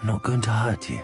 not going to hurt you.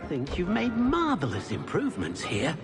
Thinks you've made marvelous improvements here.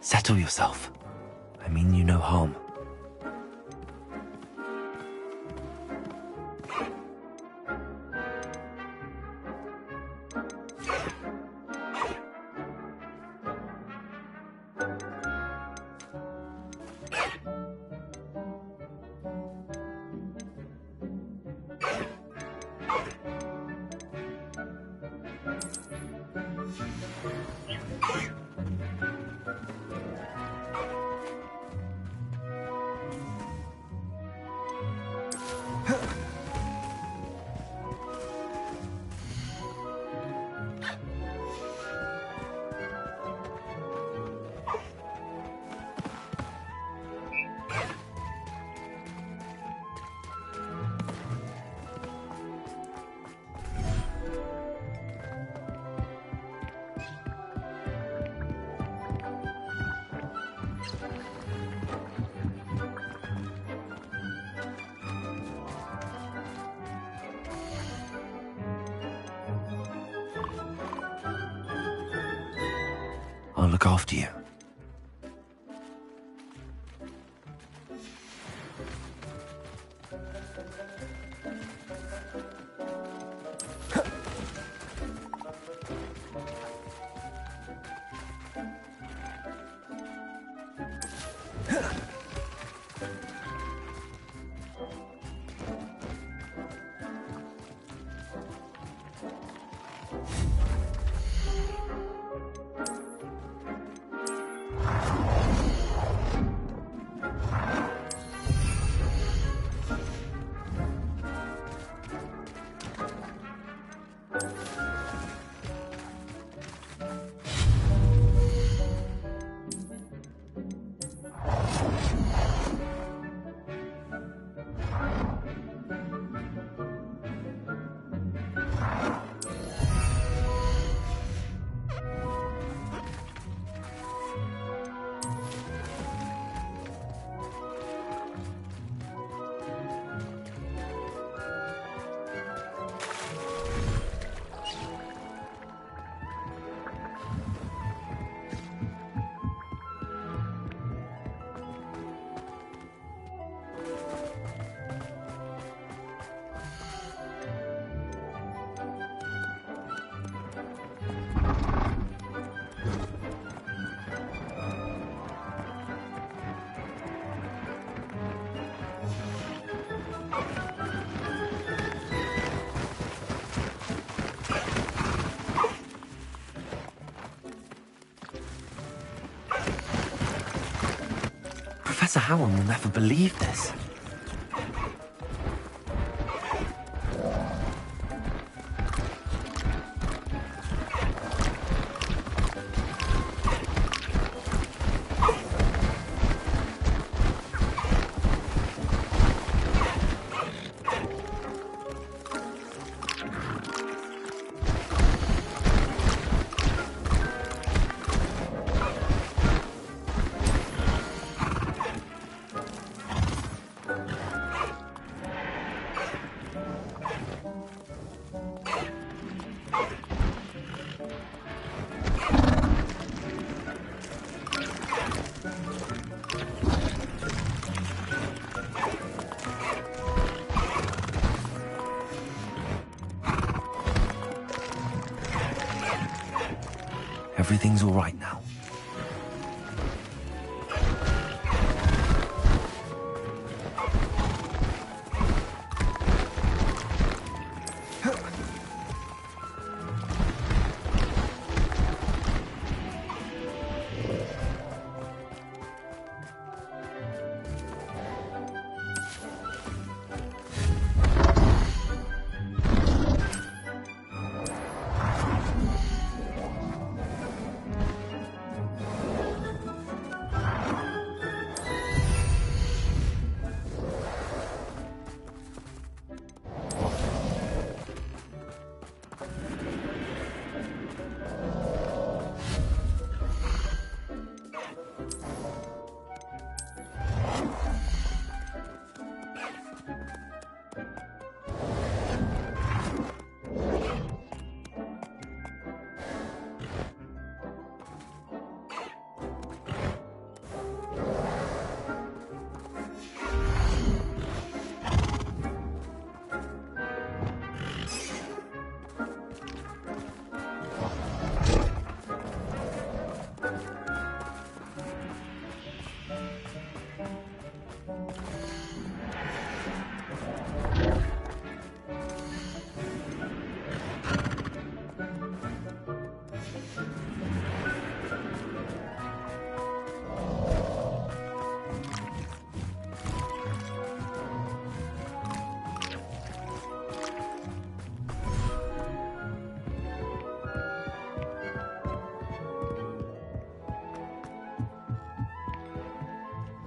Settle yourself. I mean you no harm. I'll look after you. Professor Howard will never believe this. Everything's all right now.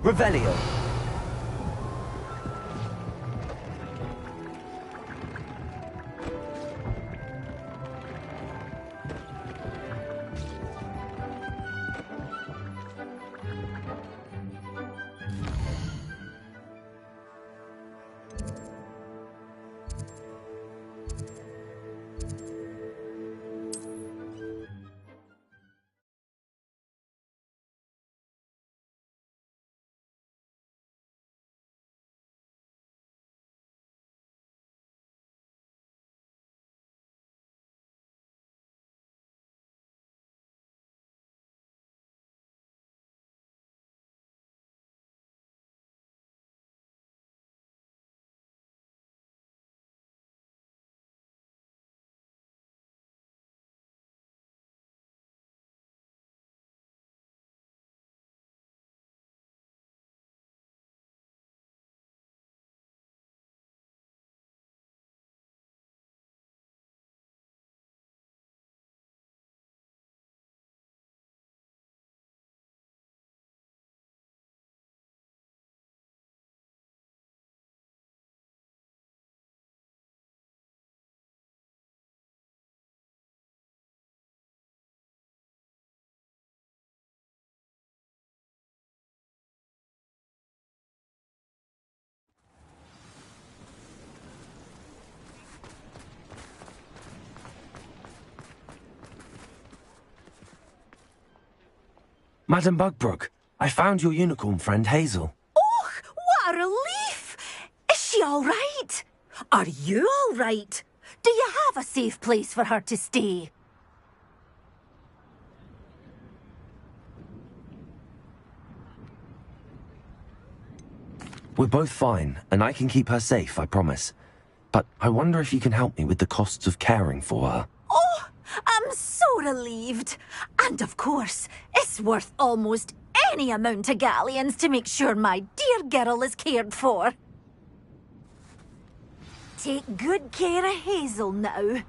Revelio. Madam Bugbrook, I found your unicorn friend Hazel. Oh, what a relief! Is she all right? Are you all right? Do you have a safe place for her to stay? We're both fine, and I can keep her safe, I promise. But I wonder if you can help me with the costs of caring for her. Oh, I'm so relieved. And of course, it's worth almost any amount of galleons to make sure my dear girl is cared for. Take good care of Hazel now.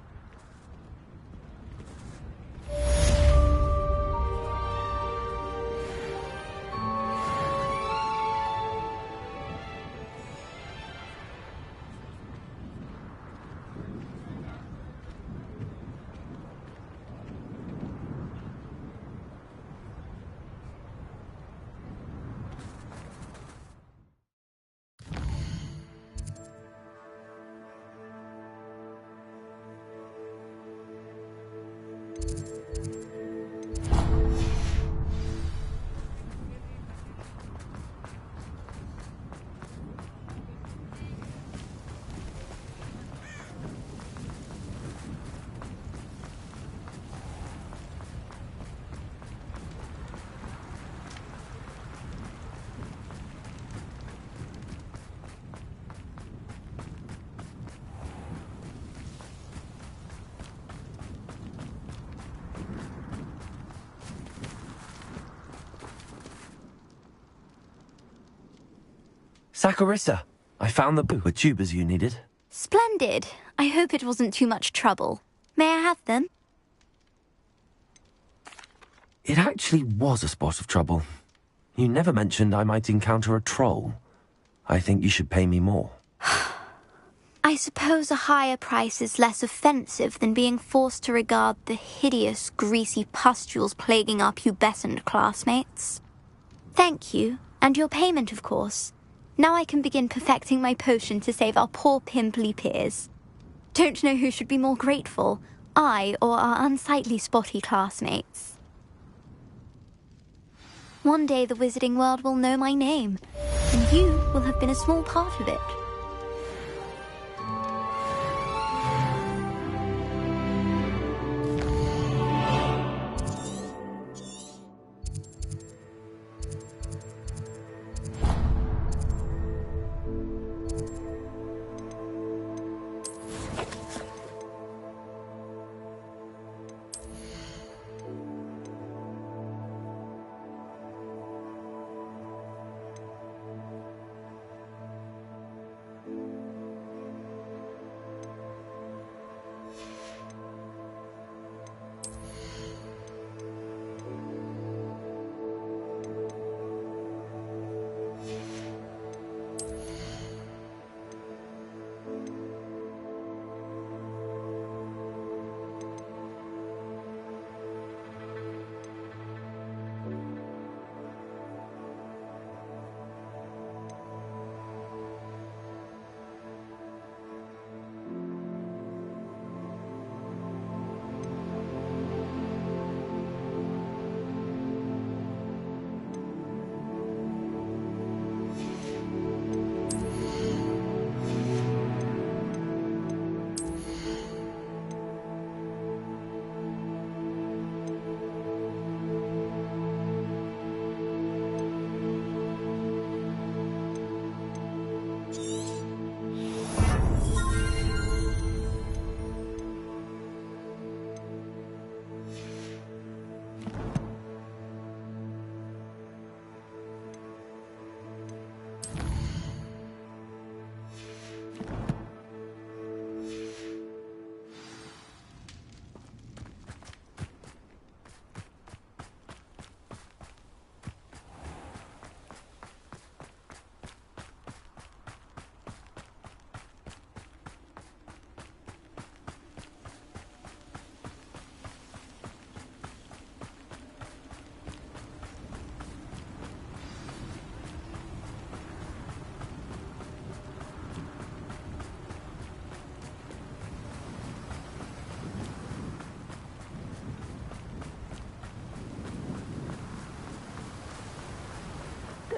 Saccharissa, I found the tubers you needed. Splendid. I hope it wasn't too much trouble. May I have them? It actually was a spot of trouble. You never mentioned I might encounter a troll. I think you should pay me more. I suppose a higher price is less offensive than being forced to regard the hideous, greasy pustules plaguing our pubescent classmates. Thank you, and your payment, of course. Now I can begin perfecting my potion to save our poor pimply peers. Don't know who should be more grateful, I or our unsightly spotty classmates. One day the wizarding world will know my name, and you will have been a small part of it.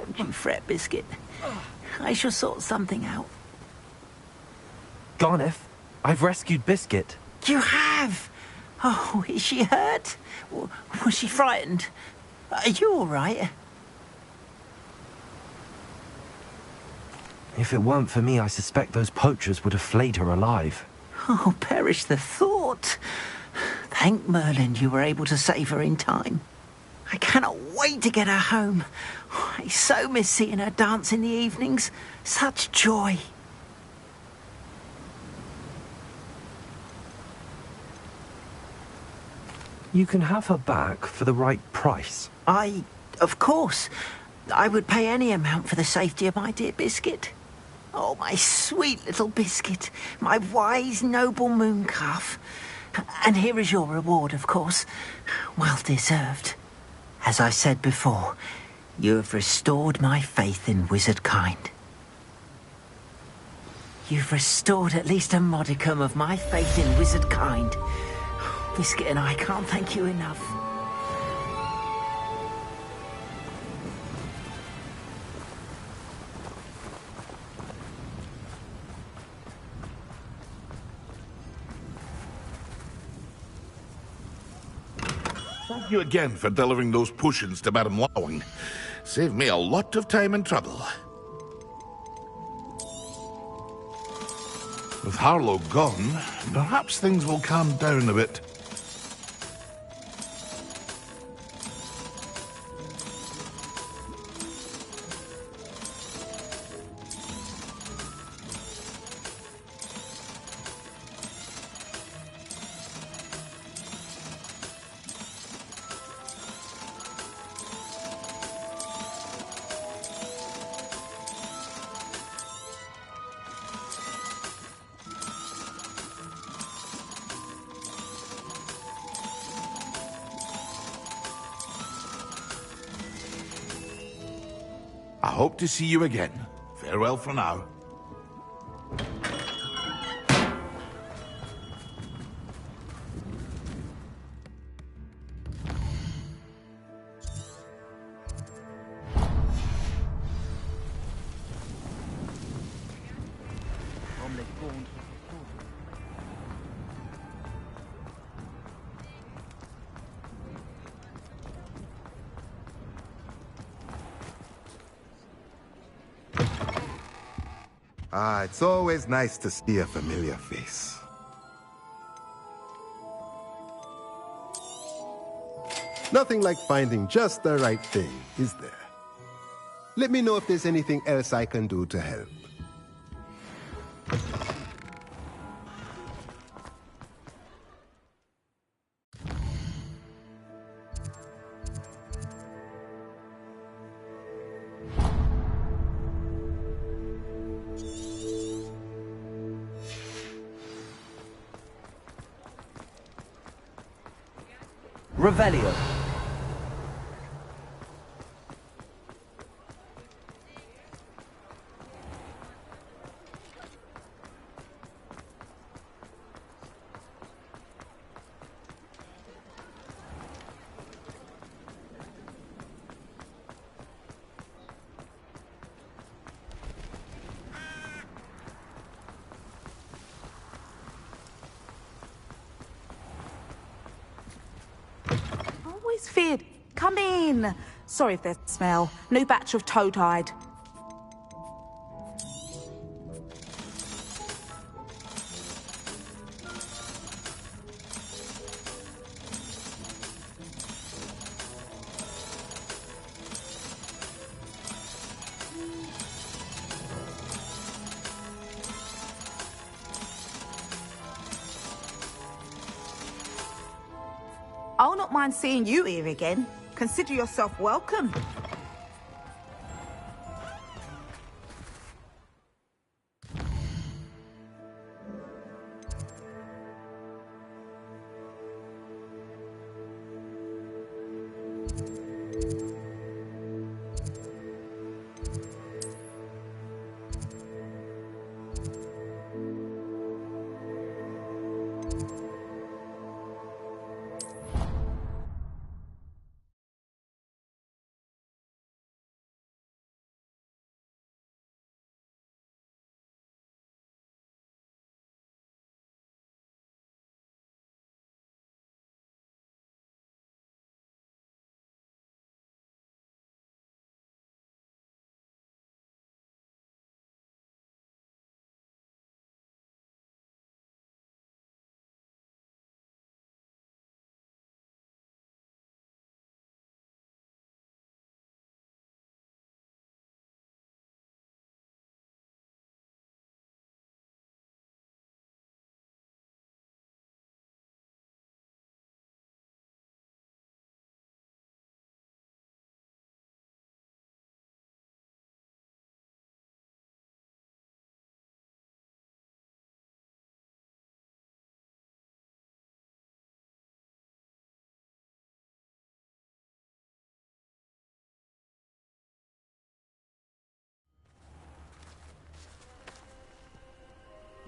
Don't you fret, Biscuit. I shall sort something out. Garneth, I've rescued Biscuit. You have? Oh, is she hurt? Was she frightened? Are you all right? If it weren't for me, I suspect those poachers would have flayed her alive. Oh, perish the thought. Thank Merlin you were able to save her in time. I cannot wait to get her home. I so miss seeing her dance in the evenings. Such joy. You can have her back for the right price. Of course, I would pay any amount for the safety of my dear Biscuit. Oh, my sweet little Biscuit, my wise, noble moon calf. And here is your reward, of course. Well deserved. As I said before, you have restored my faith in wizard kind. You've restored at least a modicum of my faith in wizard kind. Biscuit and I can't thank you enough. Thank you again for delivering those potions to Madame Lowing. Saved me a lot of time and trouble. With Harlow gone, perhaps things will calm down a bit. I hope to see you again. Farewell for now. Ah, it's always nice to see a familiar face. Nothing like finding just the right thing, is there? Let me know if there's anything else I can do to help. Revelio. Always feared. Come in. Sorry if there's smell. New batch of toad-hide. I'll not mind seeing you here again. Consider yourself welcome.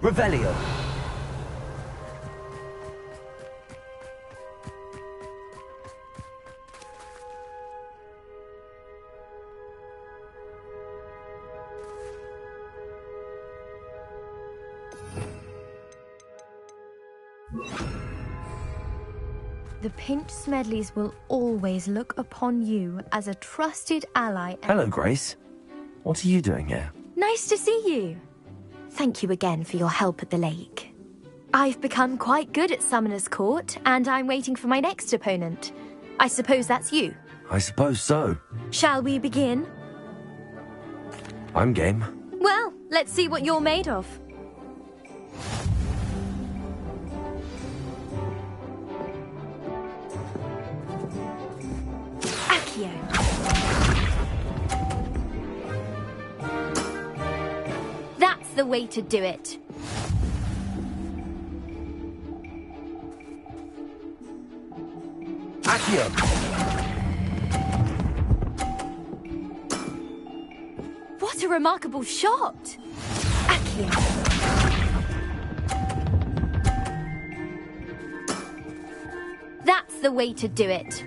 Revelio. The Pinch Smedleys will always look upon you as a trusted ally. Hello, Grace. What are you doing here? Nice to see you. Thank you again for your help at the lake. I've become quite good at Summoner's Court, and I'm waiting for my next opponent. I suppose that's you. I suppose so. Shall we begin? I'm game. Well, let's see what you're made of. Accio. That's the way to do it. Accio. What a remarkable shot! Accio. That's the way to do it.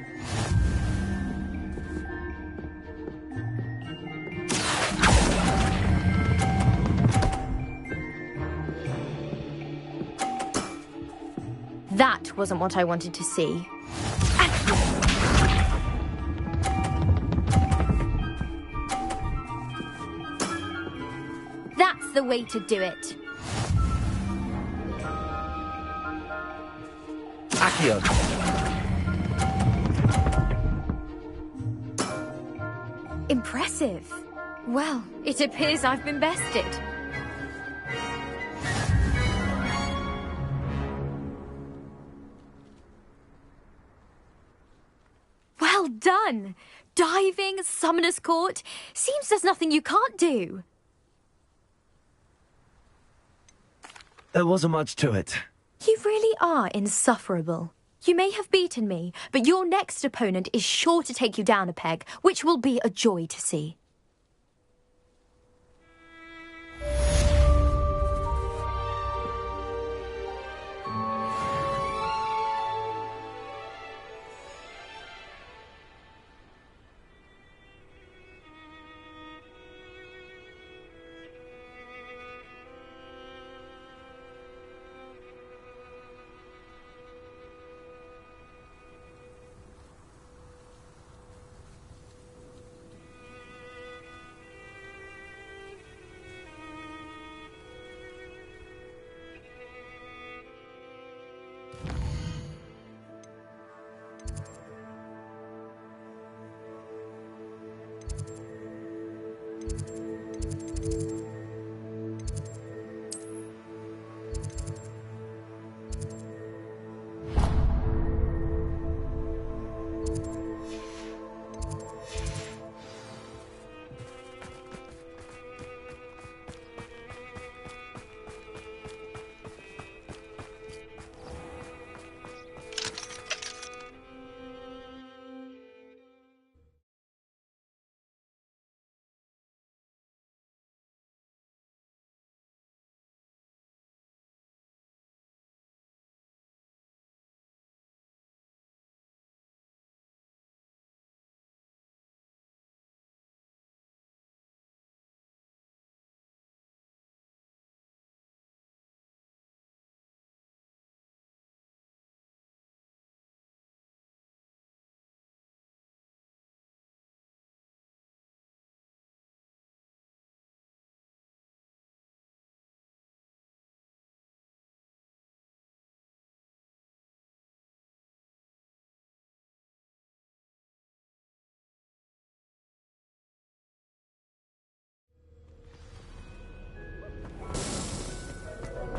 That wasn't what I wanted to see. That's the way to do it. Accio. Impressive. Well, it appears I've been bested. Well done! Diving, Summoner's Court. Seems there's nothing you can't do. There wasn't much to it. You really are insufferable. You may have beaten me, but your next opponent is sure to take you down a peg, which will be a joy to see.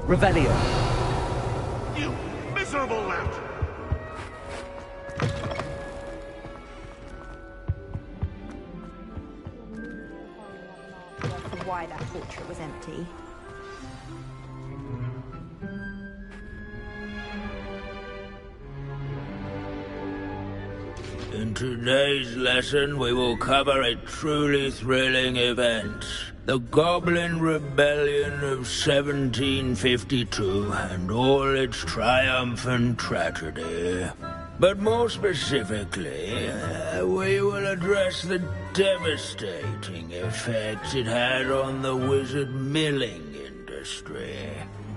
Revelio. You miserable lout! Why that portrait was empty. In today's lesson, we will cover a truly thrilling event. The Goblin Rebellion of 1752 and all its triumphant tragedy. But more specifically, we will address the devastating effects it had on the wizard milling industry.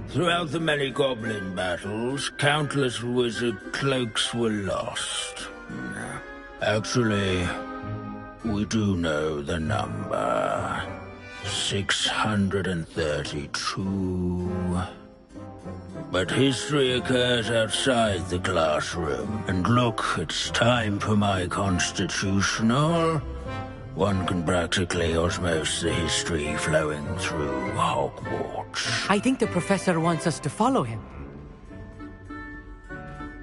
Throughout the many goblin battles, countless wizard cloaks were lost. Actually, we do know the number. 632. But history occurs outside the classroom. And look, it's time for my constitutional. One can practically osmose the history flowing through Hogwarts. I think the professor wants us to follow him.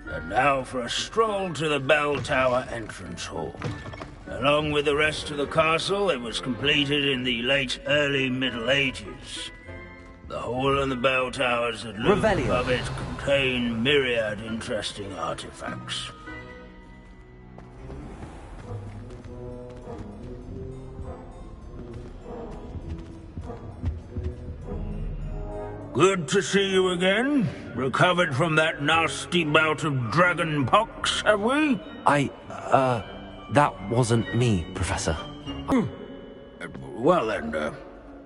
And now for a stroll to the bell tower entrance hall. Along with the rest of the castle, it was completed in the late early Middle Ages. The hall and the bell towers that loom above it contain myriad interesting artifacts. Good to see you again. Recovered from that nasty bout of dragon pox, have we? That wasn't me, Professor. Well then,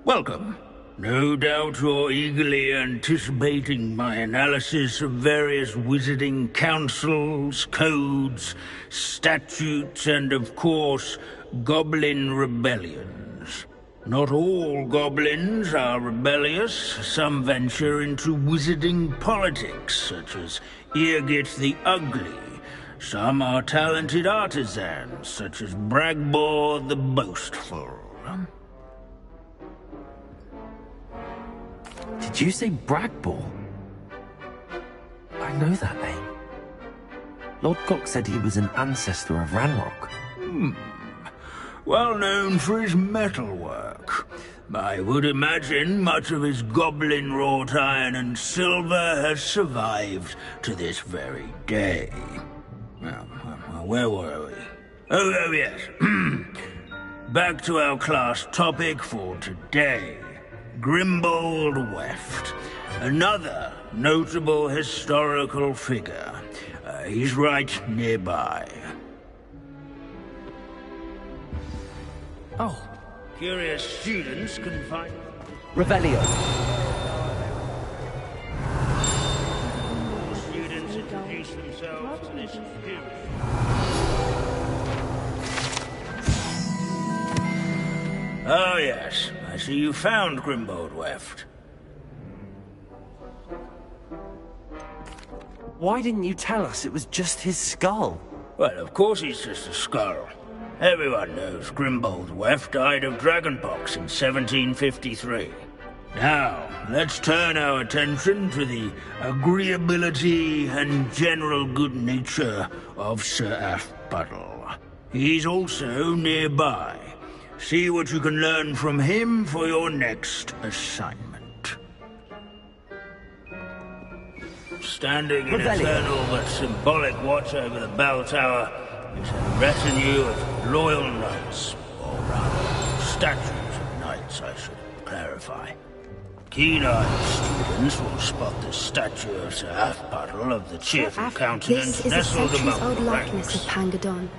welcome. No doubt you're eagerly anticipating my analysis of various wizarding councils, codes, statutes, and of course, goblin rebellions. Not all goblins are rebellious. Some venture into wizarding politics, such as Eargit the Ugly. Some are talented artisans, such as Bragbor the Boastful. Did you say Bragbor? I know that name. Lord Cock said he was an ancestor of Ranrock. Well known for his metalwork. I would imagine much of his goblin wrought iron and silver has survived to this very day. Well, where were we? Oh yes. Back to our class topic for today. Grimbold Weft. Another notable historical figure. He's right nearby. Oh. Curious students can find... Revelio. Students introduce themselves to this curious... Oh yes, I see you found Grimbold Weft. Why didn't you tell us it was just his skull? Well, of course he's just a skull. Everyone knows Grimbold Weft died of dragonpox in 1753. Now, let's turn our attention to the agreeability and general good nature of Sir Athpuddle. He's also nearby. See what you can learn from him for your next assignment. Standing in eternal but symbolic watch over the bell tower is a retinue of loyal knights, or rather, statues of knights, I should clarify. Keen-eyed students will spot the statue of Sir Athpuddle of the cheerful countenance nestled among the ranks. Of Pangadon.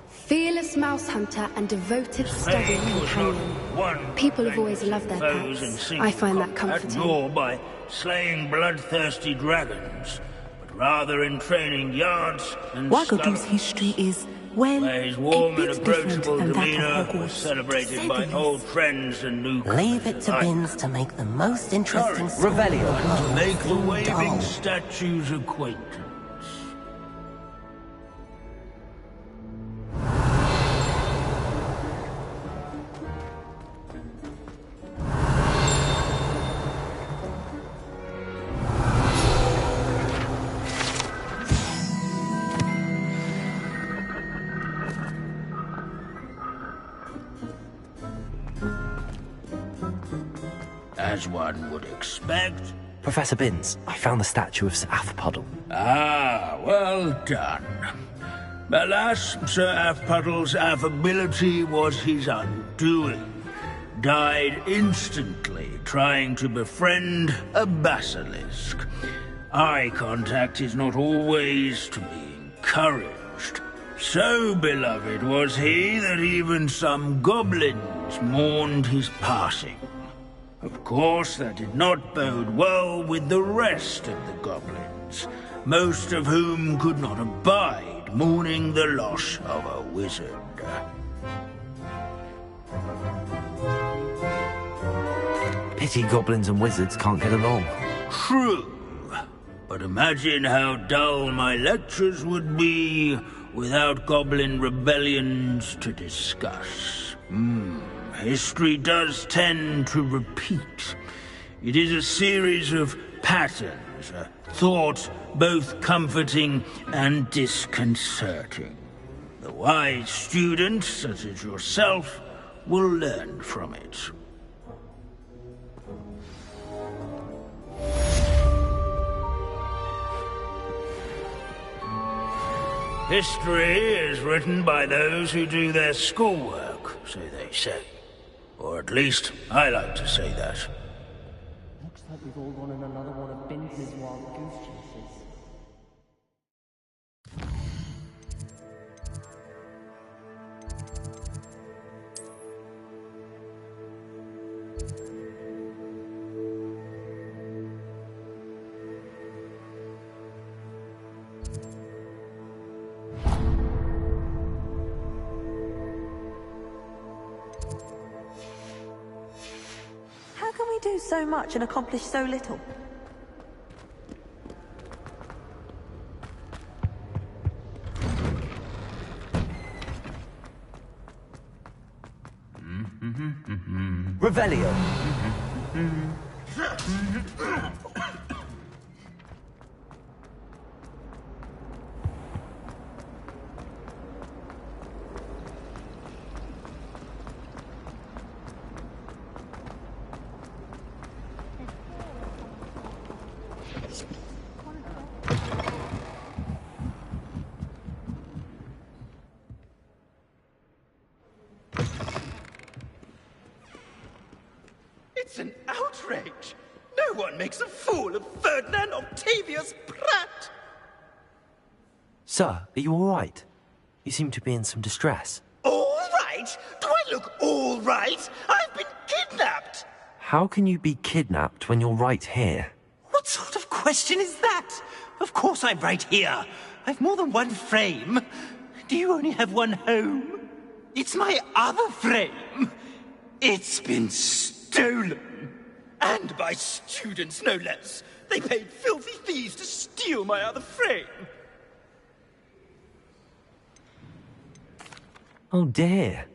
Fearless mouse hunter and devoted study companion. People have always loved their pets. I find that comforting. Nor by slaying bloodthirsty dragons, but rather in training yards and Wagadu's history is, well, where his warm a and bit different approachable than that demeanor of was Hogwarts. celebrated by old friends and new Leave it to Binns to make the most interesting story. Revelio. Make the waving statue's acquaintance. As one would expect. Professor Binns, I found the statue of Sir Athpuddle. Ah, well done. Alas, Sir Athpuddle's affability was his undoing. died instantly trying to befriend a basilisk. Eye contact is not always to be encouraged. So beloved was he that even some goblins mourned his passing. Of course, that did not bode well with the rest of the goblins, most of whom could not abide mourning the loss of a wizard. Pity goblins and wizards can't get along. True. But imagine how dull my lectures would be without goblin rebellions to discuss. History does tend to repeat. It is a series of patterns, a thought both comforting and disconcerting. The wise student, such as yourself, will learn from it. History is written by those who do their schoolwork, so they say. Or at least, I like to say that. Looks like we've all gone on another one of Bingley's wild goose chases. How can we do so much and accomplish so little? Revelio. It's an outrage! No one makes a fool of Ferdinand Octavius Pratt! Sir, are you all right? You seem to be in some distress. All right? Do I look all right? I've been kidnapped! How can you be kidnapped when you're right here? What sort of question is that? Of course I'm right here. I've more than one frame. Do you only have one home? It's my other frame. It's been stolen. And by students, no less. They paid filthy thieves to steal my other frame. Oh dear.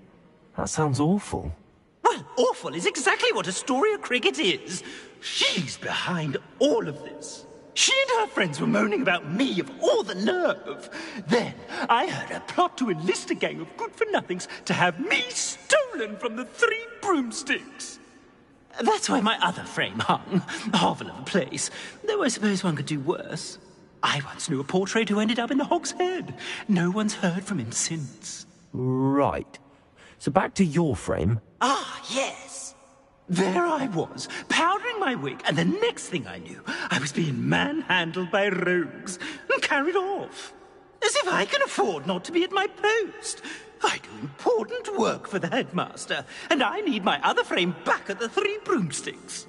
That sounds awful. Well, awful is exactly what Astoria Cricket is. She's behind all of this. She and her friends were moaning about me of all the nerve. Then I heard her plot to enlist a gang of good-for-nothings to have me stolen from the Three Broomsticks. That's where my other frame hung. A hovel of a place. Though I suppose one could do worse. I once knew a portrait who ended up in the Hog's Head. No one's heard from him since. Right. So back to your frame. Ah, yes. There I was, powdering my wig, and the next thing I knew, I was being manhandled by rogues and carried off. As if I can afford not to be at my post. I do important work for the headmaster, and I need my other frame back at the Three Broomsticks.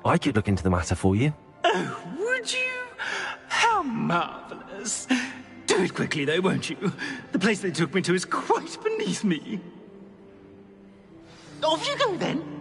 I could look into the matter for you. Oh, would you? How marvelous. Do it quickly, though, won't you? The place they took me to is quite beneath me. Off you go, then.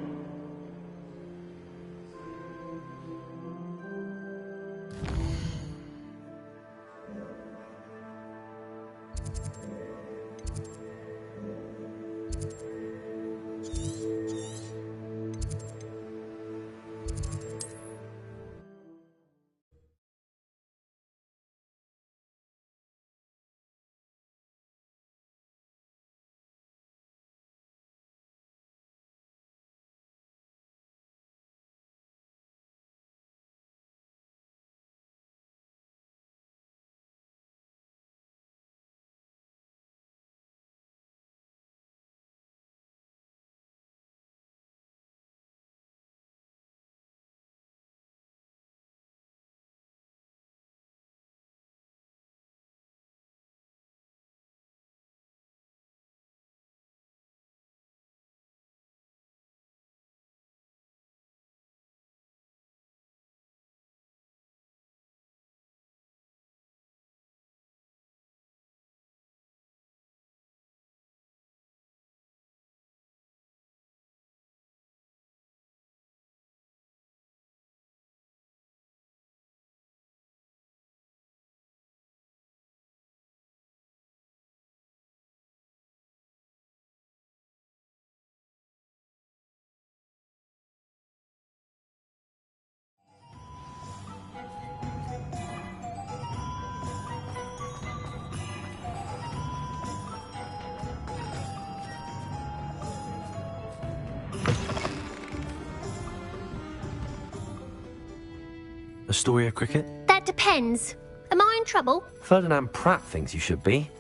story of cricket? That depends. Am I in trouble? Ferdinand Pratt thinks you should be.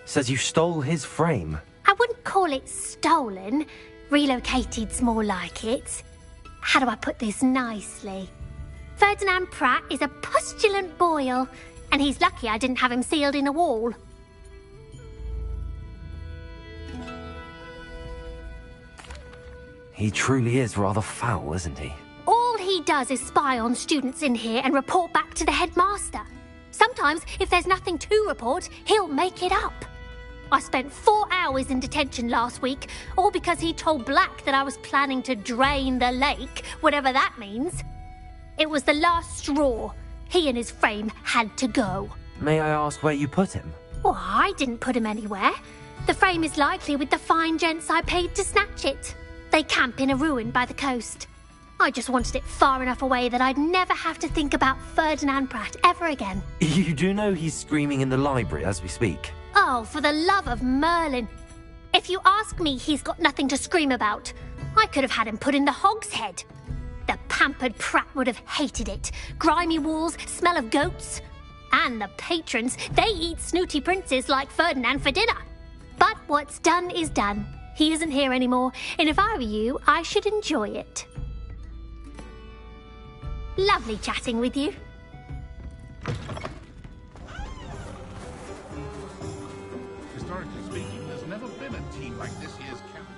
Says you stole his frame. I wouldn't call it stolen. Relocated's more like it. How do I put this nicely? Ferdinand Pratt is a pustulant boil, and he's lucky I didn't have him sealed in a wall. He truly is rather foul, isn't he? All he does is spy on students in here and report back to the headmaster. Sometimes, if there's nothing to report, he'll make it up. I spent 4 hours in detention last week, all because he told Black that I was planning to drain the lake, whatever that means. It was the last straw. He and his frame had to go. May I ask where you put him? Well, I didn't put him anywhere. The frame is likely with the fine gents I paid to snatch it. They camp in a ruin by the coast. I just wanted it far enough away that I'd never have to think about Ferdinand Pratt ever again. You do know he's screaming in the library as we speak. Oh, for the love of Merlin. If you ask me, he's got nothing to scream about. I could have had him put in the hogshead. The pampered Pratt would have hated it. Grimy walls, smell of goats. And the patrons, they eat snooty princes like Ferdinand for dinner. But what's done is done. He isn't here anymore, and if I were you, I should enjoy it. Lovely chatting with you. Historically speaking, there's never been a team like this year's camp.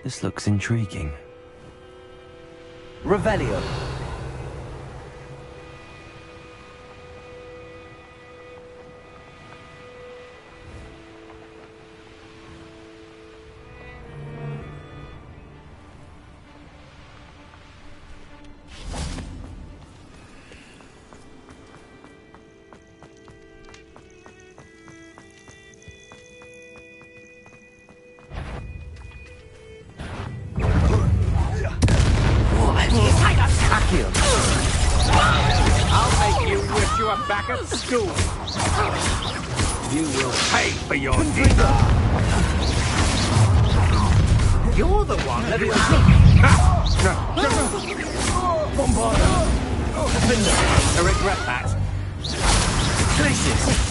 This looks intriguing. Revelio. I'll make you wish you were back at school. You will pay for your deed. You're the one that is... Bombardo. I regret that. Places.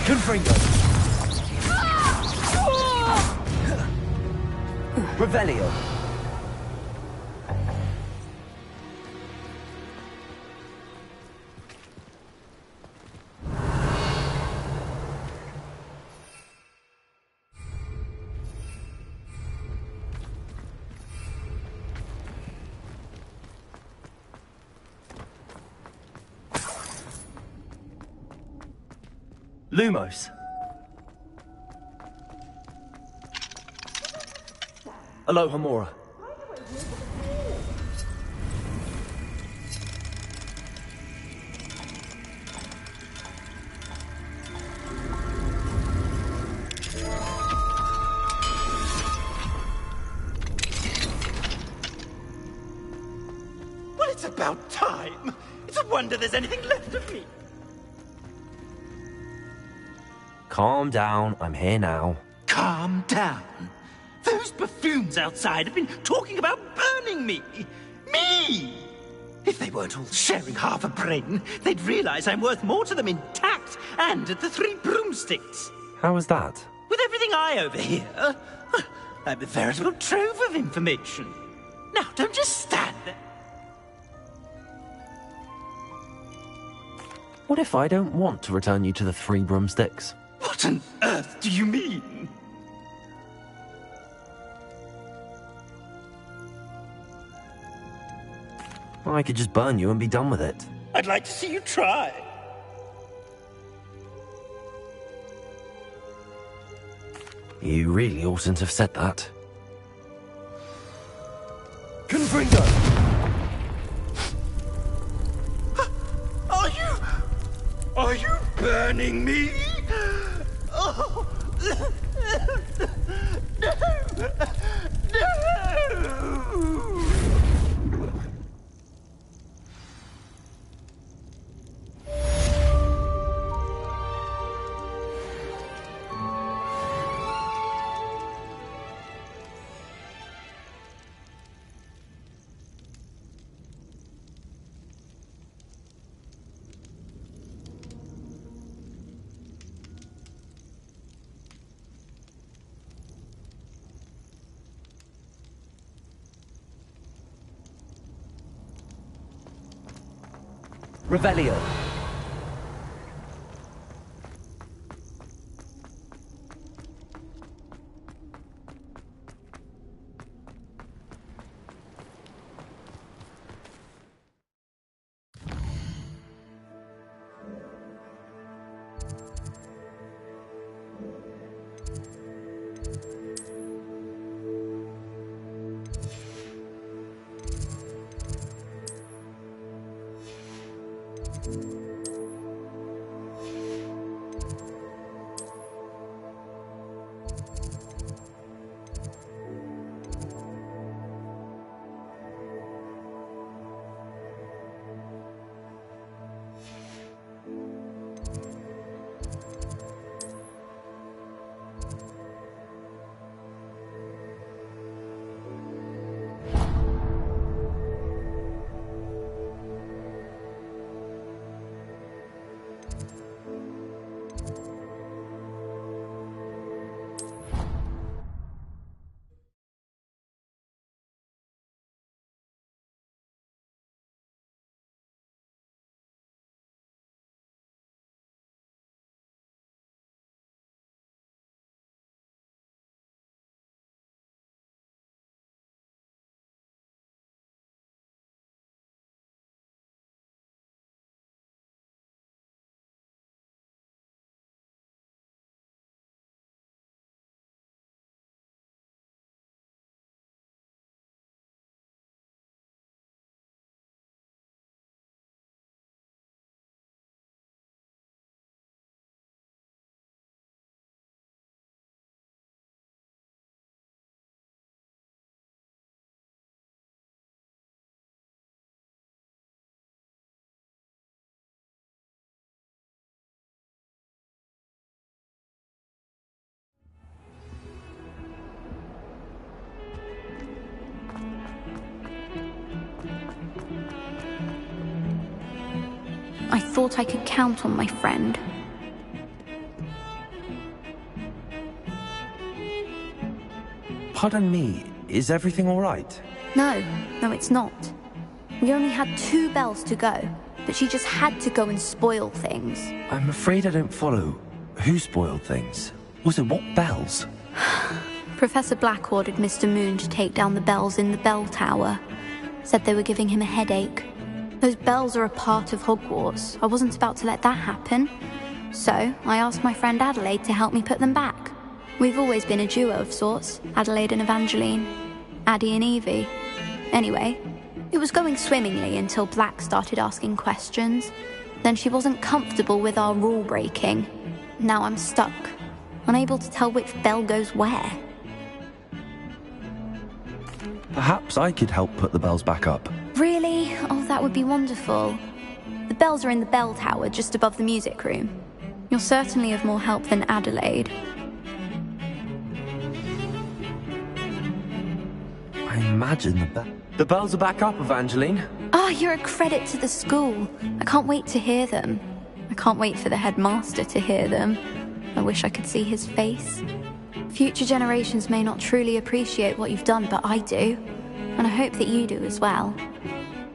Confringo. Revelio. Lumos. Aloha Mora. Well, it's about time. It's a wonder there's anything left of me. Calm down, I'm here now. Calm down. Those buffoons outside have been talking about burning me. Me! If they weren't all sharing half a brain, they'd realize I'm worth more to them intact and at the 3 broomsticks. How was that? With everything I overhear, I'm a veritable trove of information. Now, don't just stand there. What if I don't want to return you to the 3 broomsticks? What on earth do you mean? I could just burn you and be done with it. I'd like to see you try. You really oughtn't have said that. Confringo! Are you burning me? Oh. No! No! Revelio. I thought I could count on my friend. Pardon me, is everything all right? No, it's not. We only had 2 bells to go, but she just had to go and spoil things. I'm afraid I don't follow. Who spoiled things? Also, what bells? Professor Black ordered Mr. Moon to take down the bells in the bell tower. Said they were giving him a headache. Those bells are a part of Hogwarts. I wasn't about to let that happen. So I asked my friend Adelaide to help me put them back. We've always been a duo of sorts, Adelaide and Evangeline, Addie and Evie. Anyway, it was going swimmingly until Black started asking questions. Then she wasn't comfortable with our rule breaking. Now I'm stuck, unable to tell which bell goes where. Perhaps I could help put the bells back up. Really? Oh, that would be wonderful. The bells are in the bell tower just above the music room. You're certainly of more help than Adelaide. I imagine the bells are back up, Evangeline. Ah, you're a credit to the school. I can't wait to hear them. I can't wait for the headmaster to hear them. I wish I could see his face. Future generations may not truly appreciate what you've done, but I do. And I hope that you do as well.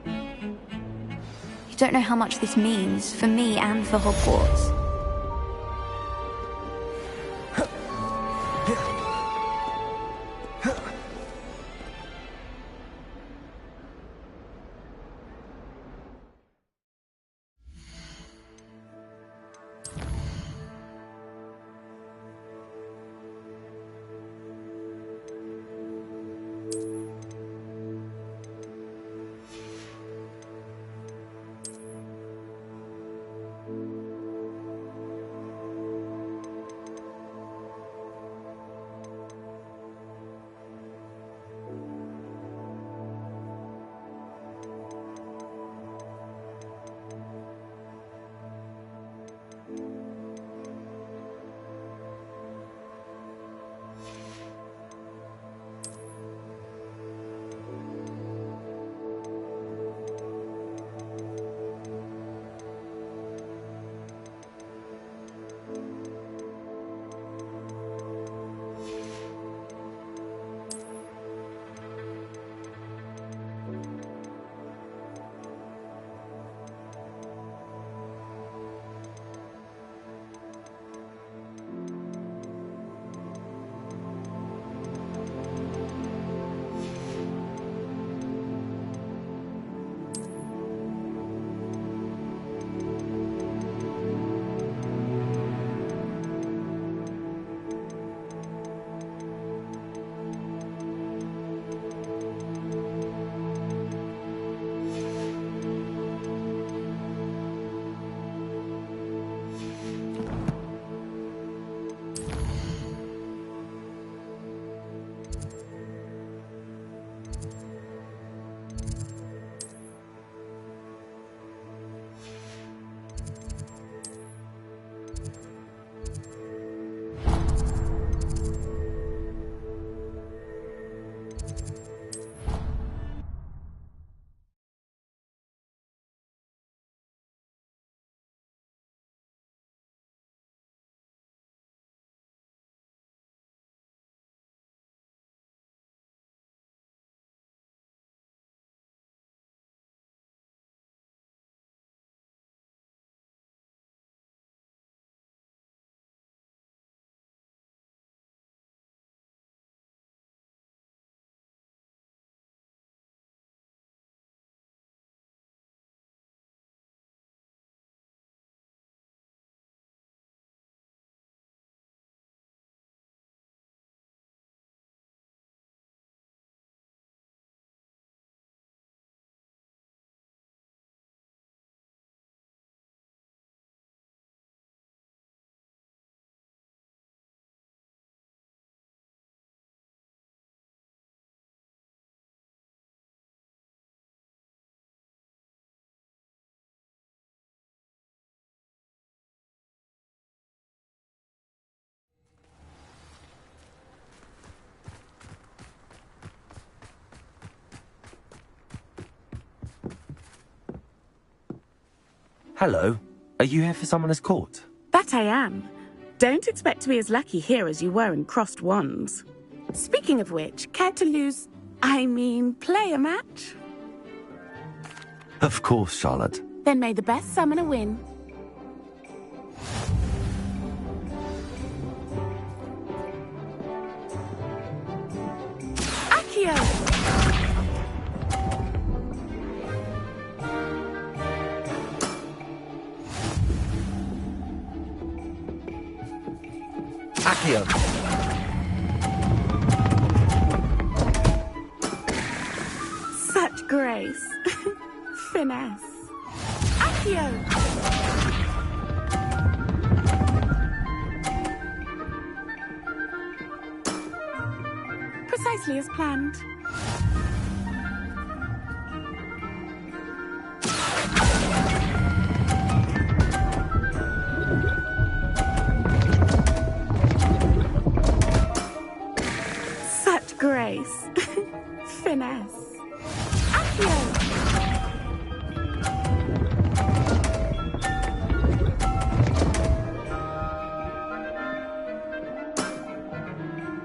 You don't know how much this means, for me and for Hogwarts. Hello. Are you here for Summoner's Court? That I am. Don't expect to be as lucky here as you were in Crossed Wands. Speaking of which, care to play a match? Of course, Charlotte. Then may the best summoner win. Accio! Accio. Such grace. Finesse. Accio. Precisely as planned. Such grace. Finesse. Accio.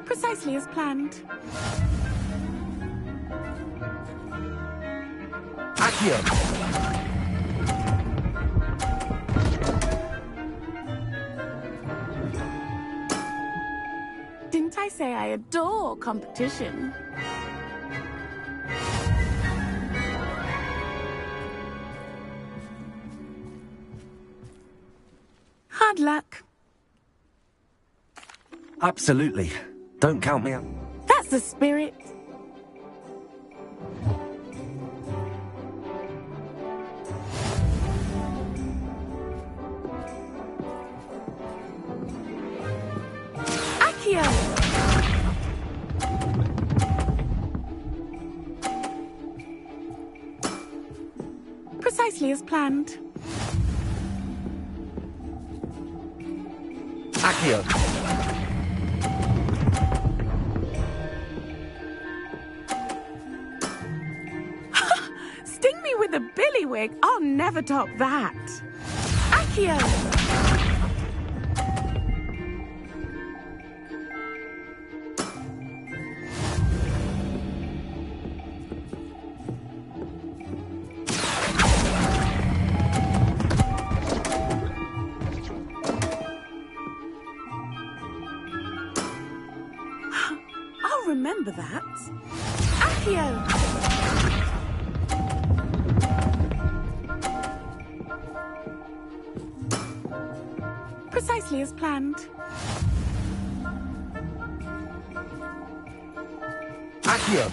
Precisely as planned. Accio. Didn't I say I adore competition? Hard luck. Absolutely. Don't count me out. That's the spirit. Accio. Precisely as planned. Accio. Sting me with a billywig. I'll never top that. Accio. I'll remember that. Accio. Precisely as planned. Accio.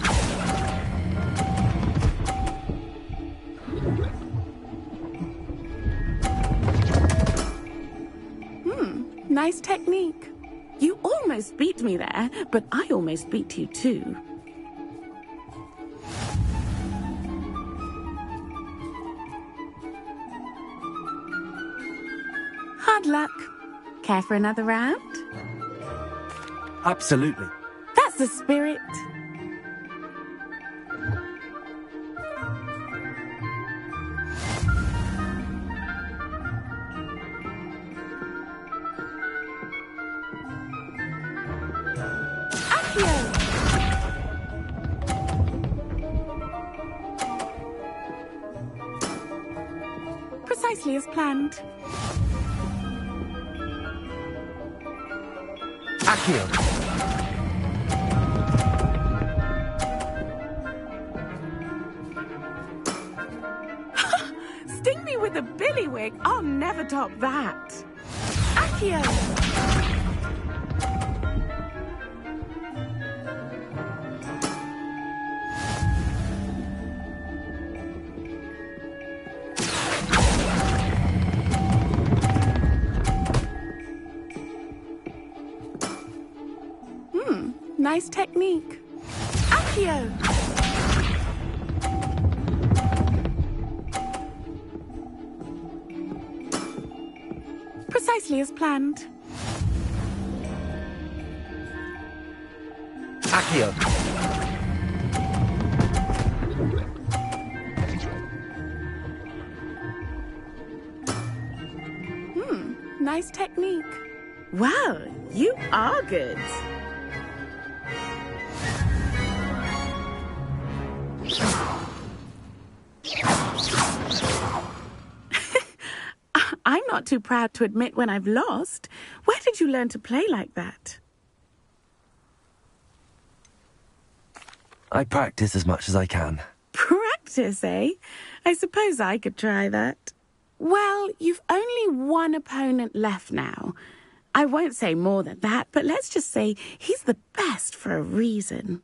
Nice technique. You almost beat me there, but I almost beat you too. Hard luck. Care for another round? Absolutely. That's the spirit. Accio. Precisely as planned. Accio. Sting me with a billywig. I'll never top that. Accio. Nice technique. Accio. Precisely as planned. Accio. Nice technique. Wow, you are good. I'm not too proud to admit when I've lost. Where did you learn to play like that? I practice as much as I can. Practice, eh? I suppose I could try that. Well, you've only one opponent left now. I won't say more than that, but let's just say he's the best for a reason.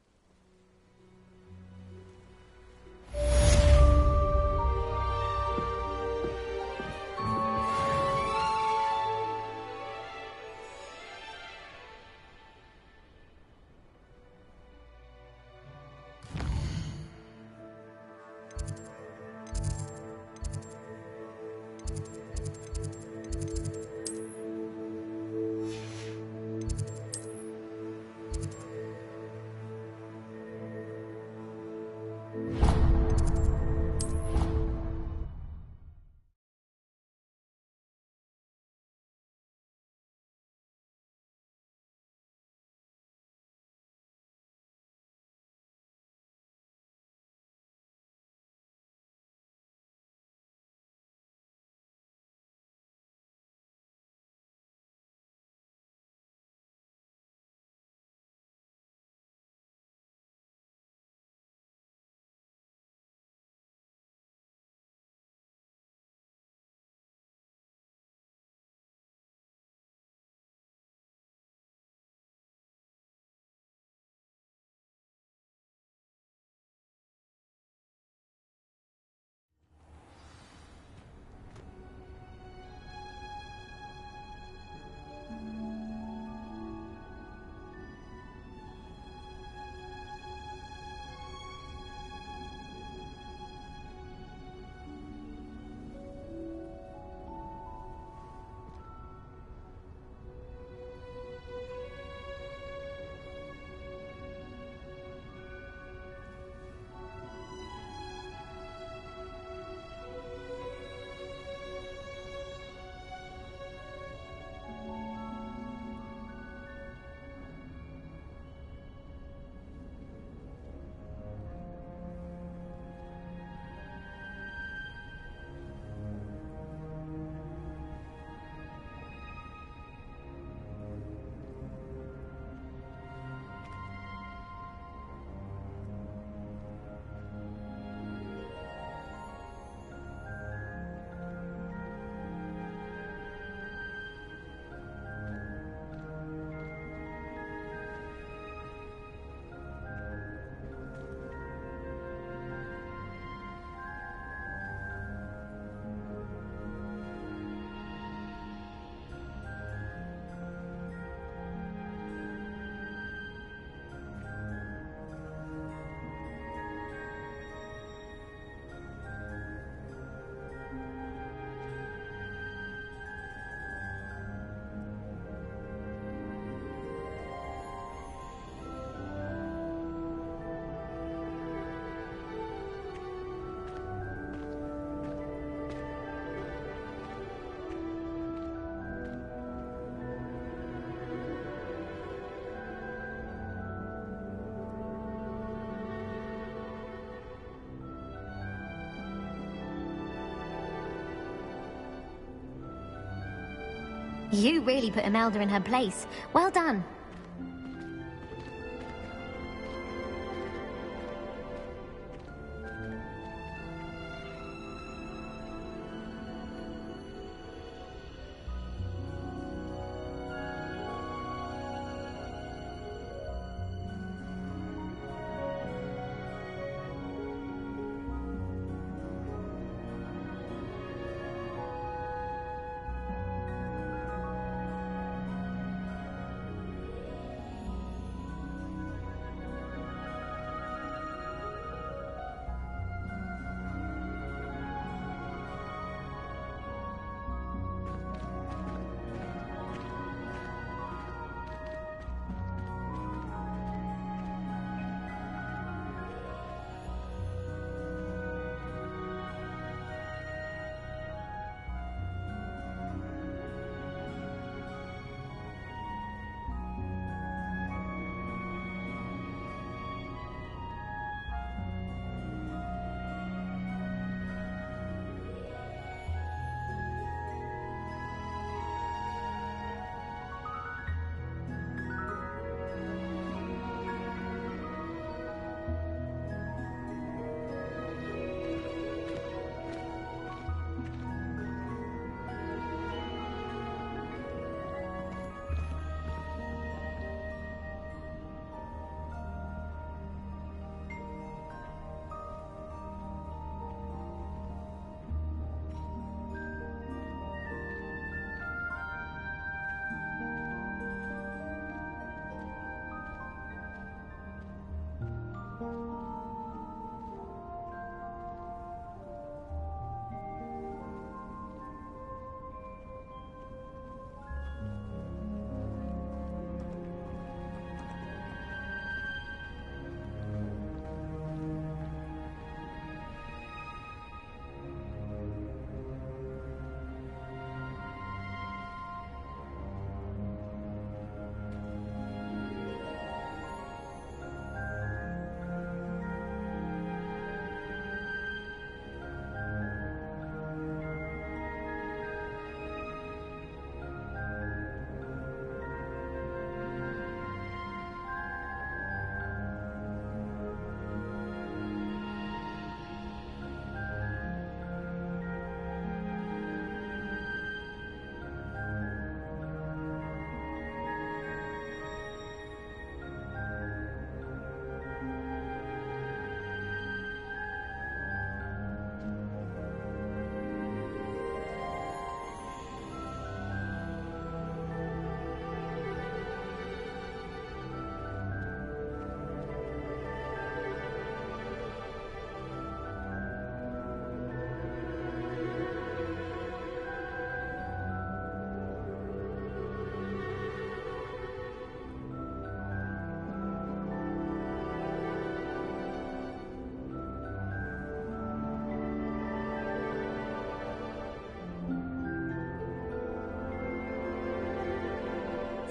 You really put Imelda in her place. Well done.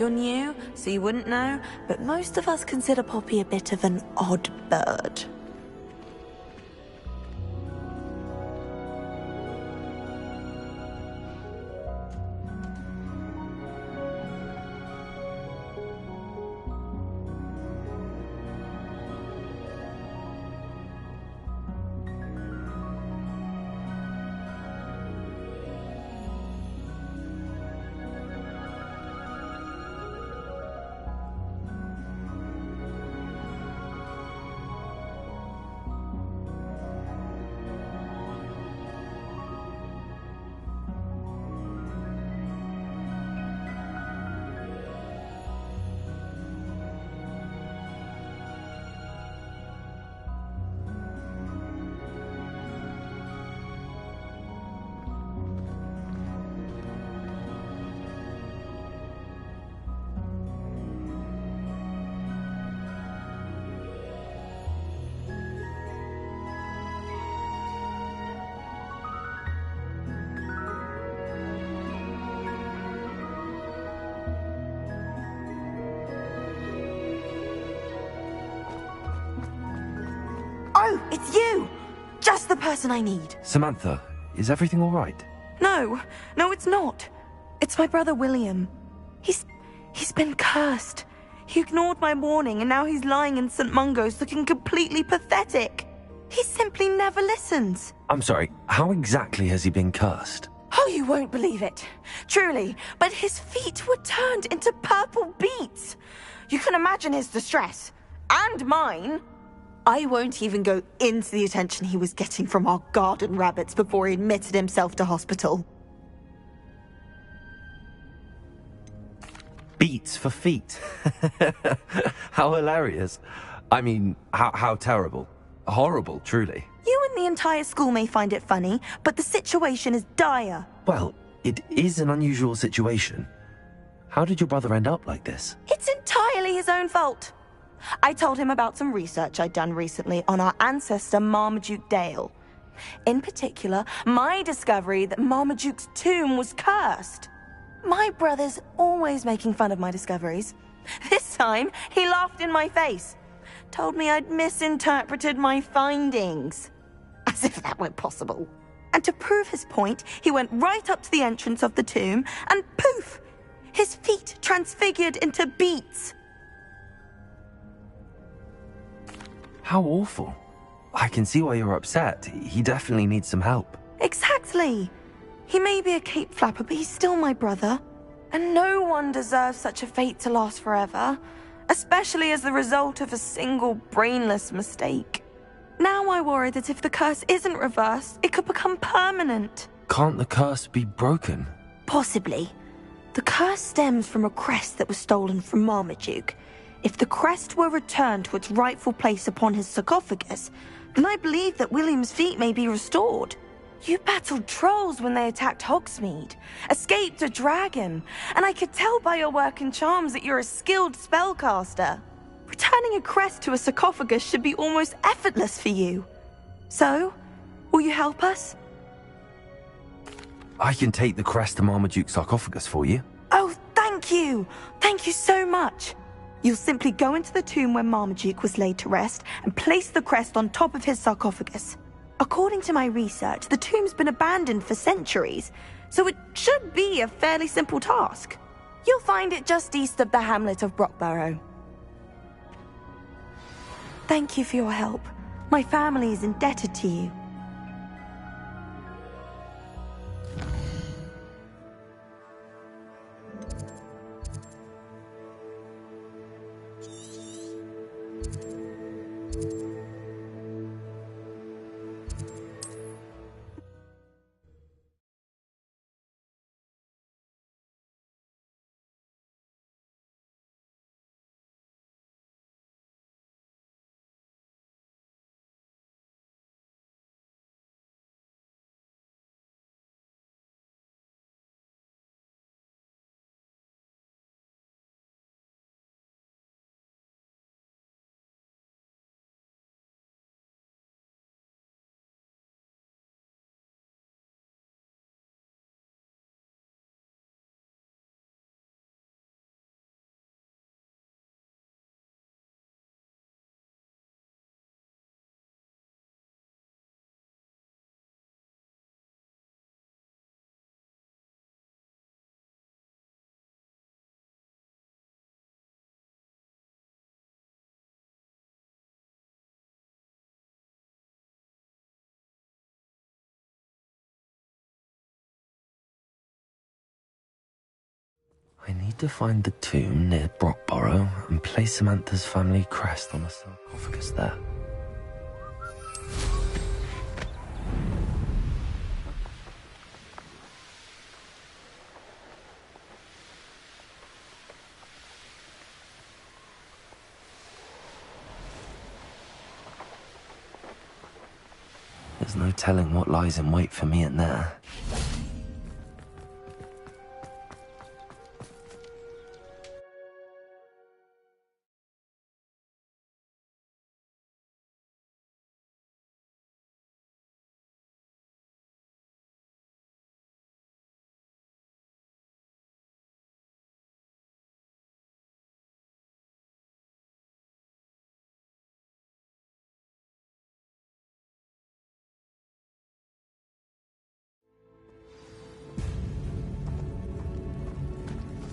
You're new, so you wouldn't know, but most of us consider Poppy a bit of an odd bird. Oh, it's you! Just the person I need. Samantha, is everything all right? No, it's not. It's my brother William. He's been cursed. He ignored my warning and now he's lying in St. Mungo's looking completely pathetic. He simply never listens. I'm sorry, how exactly has he been cursed? Oh, you won't believe it. Truly, but his feet were turned into purple beets. You can imagine his distress. And mine. I won't even go into the attention he was getting from our garden rabbits before he admitted himself to hospital. Beats for feet. How hilarious. I mean, how terrible. Horrible, truly. You and the entire school may find it funny, but the situation is dire. Well, it is an unusual situation. How did your brother end up like this? It's entirely his own fault. I told him about some research I'd done recently on our ancestor Marmaduke Dale. In particular, my discovery that Marmaduke's tomb was cursed. My brother's always making fun of my discoveries. This time, he laughed in my face. Told me I'd misinterpreted my findings. As if that were possible. And to prove his point, he went right up to the entrance of the tomb and poof! His feet transfigured into beets. How awful. I can see why you're upset. He definitely needs some help. Exactly. He may be a cape flapper, but he's still my brother. And no one deserves such a fate to last forever, especially as the result of a single brainless mistake. Now I worry that if the curse isn't reversed, it could become permanent. Can't the curse be broken? Possibly. The curse stems from a crest that was stolen from Marmaduke. If the crest were returned to its rightful place upon his sarcophagus, then I believe that William's feet may be restored. You battled trolls when they attacked Hogsmeade, escaped a dragon, and I could tell by your work and charms that you're a skilled spellcaster. Returning a crest to a sarcophagus should be almost effortless for you. So, will you help us? I can take the crest to Marmaduke's sarcophagus for you. Oh, thank you! Thank you so much! You'll simply go into the tomb where Marmaduke was laid to rest and place the crest on top of his sarcophagus. According to my research, the tomb's been abandoned for centuries, so it should be a fairly simple task. You'll find it just east of the hamlet of Brockborough. Thank you for your help. My family is indebted to you. I need to find the tomb near Brockborough and place Samantha's family crest on a sarcophagus there. There's no telling what lies in wait for me in there.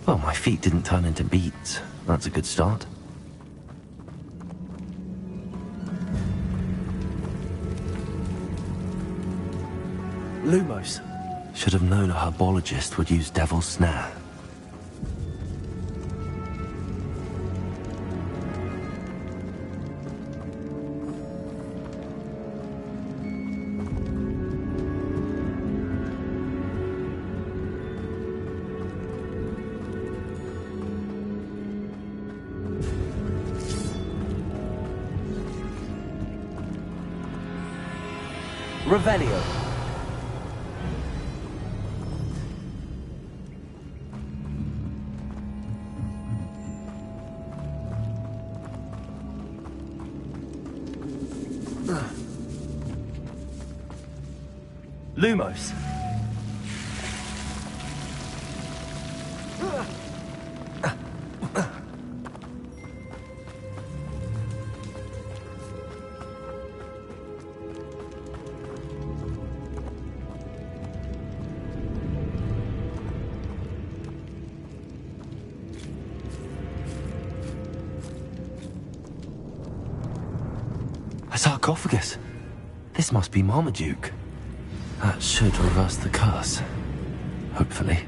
Well, my feet didn't turn into beets. That's a good start. Lumos. Should have known a herbologist would use Devil's Snare. Revelio. Lumos. A sarcophagus. This must be Marmaduke. That should reverse the curse. Hopefully.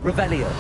Revelio.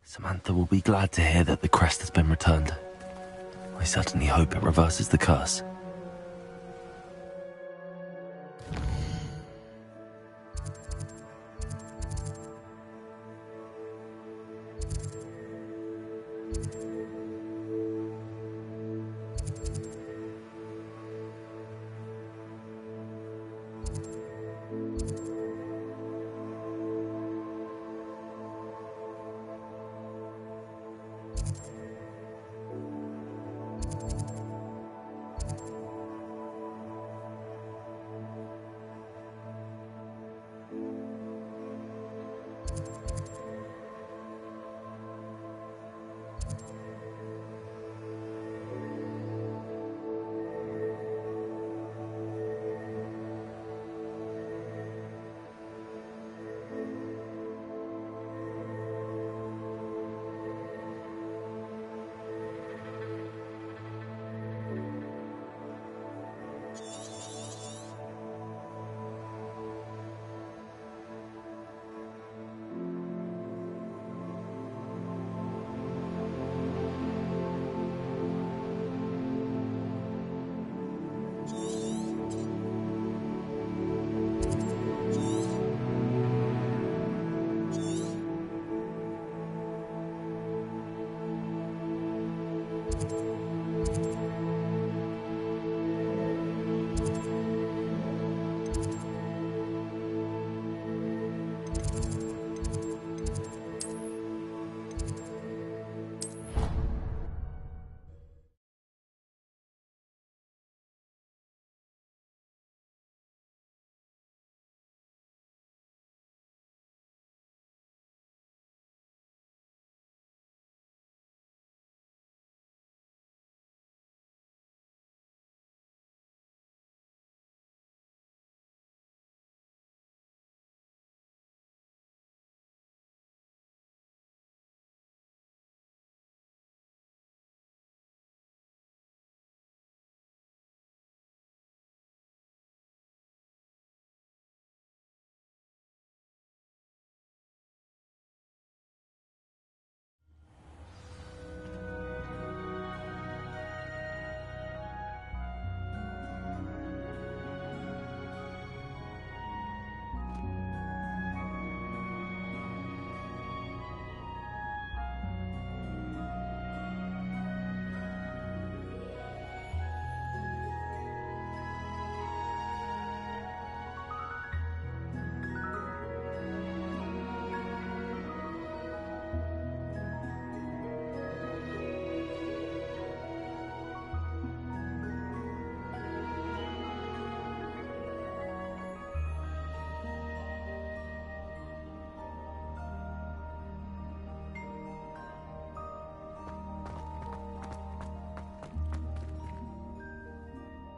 Samantha will be glad to hear that the crest has been returned. I certainly hope it reverses the curse.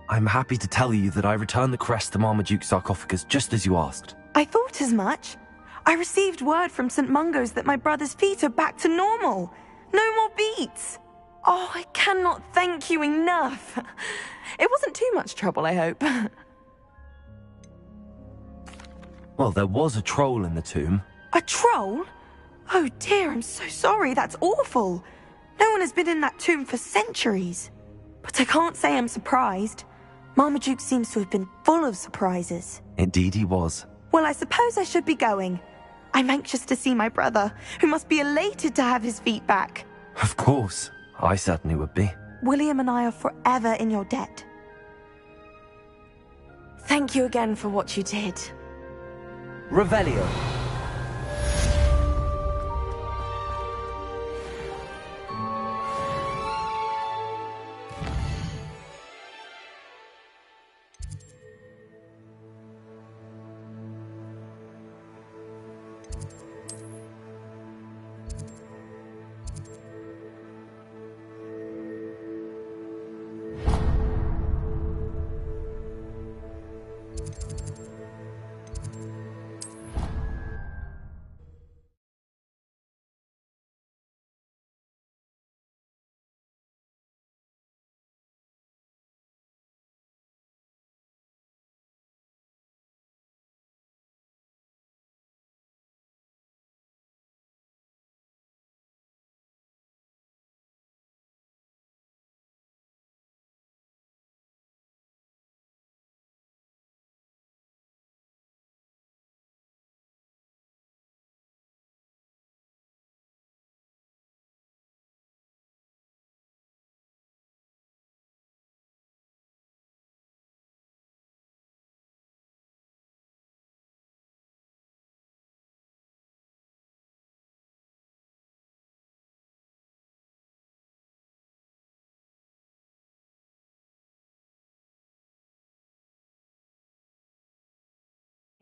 I'm happy to tell you that I returned the crest to Marmaduke's sarcophagus just as you asked. I thought as much. I received word from St. Mungo's that my brother's feet are back to normal. No more beats. Oh, I cannot thank you enough. It wasn't too much trouble, I hope. Well, there was a troll in the tomb. A troll? Oh dear, I'm so sorry. That's awful. No one has been in that tomb for centuries. But I can't say I'm surprised. Marmaduke seems to have been full of surprises. Indeed he was. Well, I suppose I should be going. I'm anxious to see my brother, who must be elated to have his feet back. Of course. I certainly would be. William and I are forever in your debt. Thank you again for what you did. Revelio.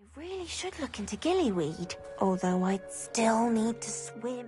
I really should look into gillyweed, although I'd still need to swim.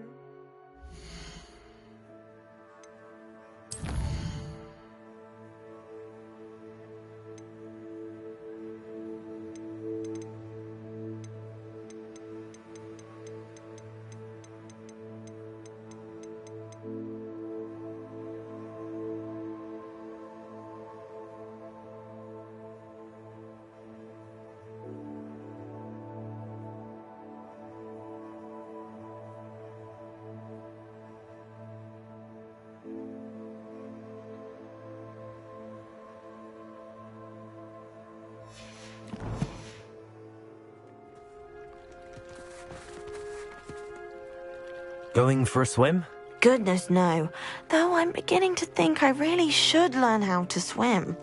Going for a swim? Goodness, no. Though I'm beginning to think I really should learn how to swim.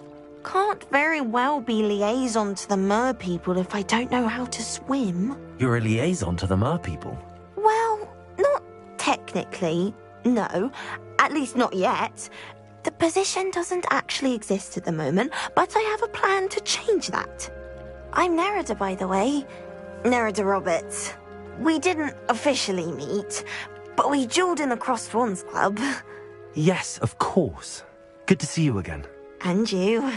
Can't very well be liaison to the mer people if I don't know how to swim. You're a liaison to the mer people. Well, not technically, no. At least not yet. The position doesn't actually exist at the moment, but I have a plan to change that. I'm Nerida, by the way. Nerida Roberts. We didn't officially meet, but we duelled in the Crossed Wands Club. Yes, of course. Good to see you again. And you.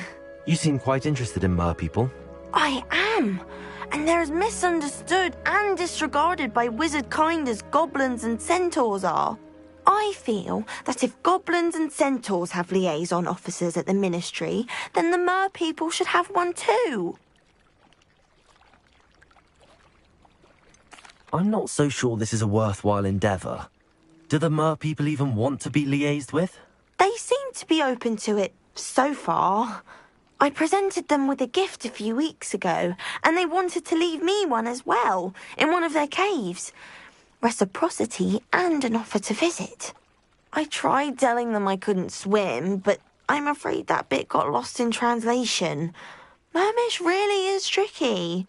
You seem quite interested in mer people. I am. And they're as misunderstood and disregarded by wizard kind as goblins and centaurs are. I feel that if goblins and centaurs have liaison officers at the ministry, then the mer people should have one too. I'm not so sure this is a worthwhile endeavour. Do the mer people even want to be liaised with? They seem to be open to it so far. I presented them with a gift a few weeks ago, and they wanted to leave me one as well, in one of their caves. Reciprocity and an offer to visit. I tried telling them I couldn't swim, but I'm afraid that bit got lost in translation. Mermish really is tricky.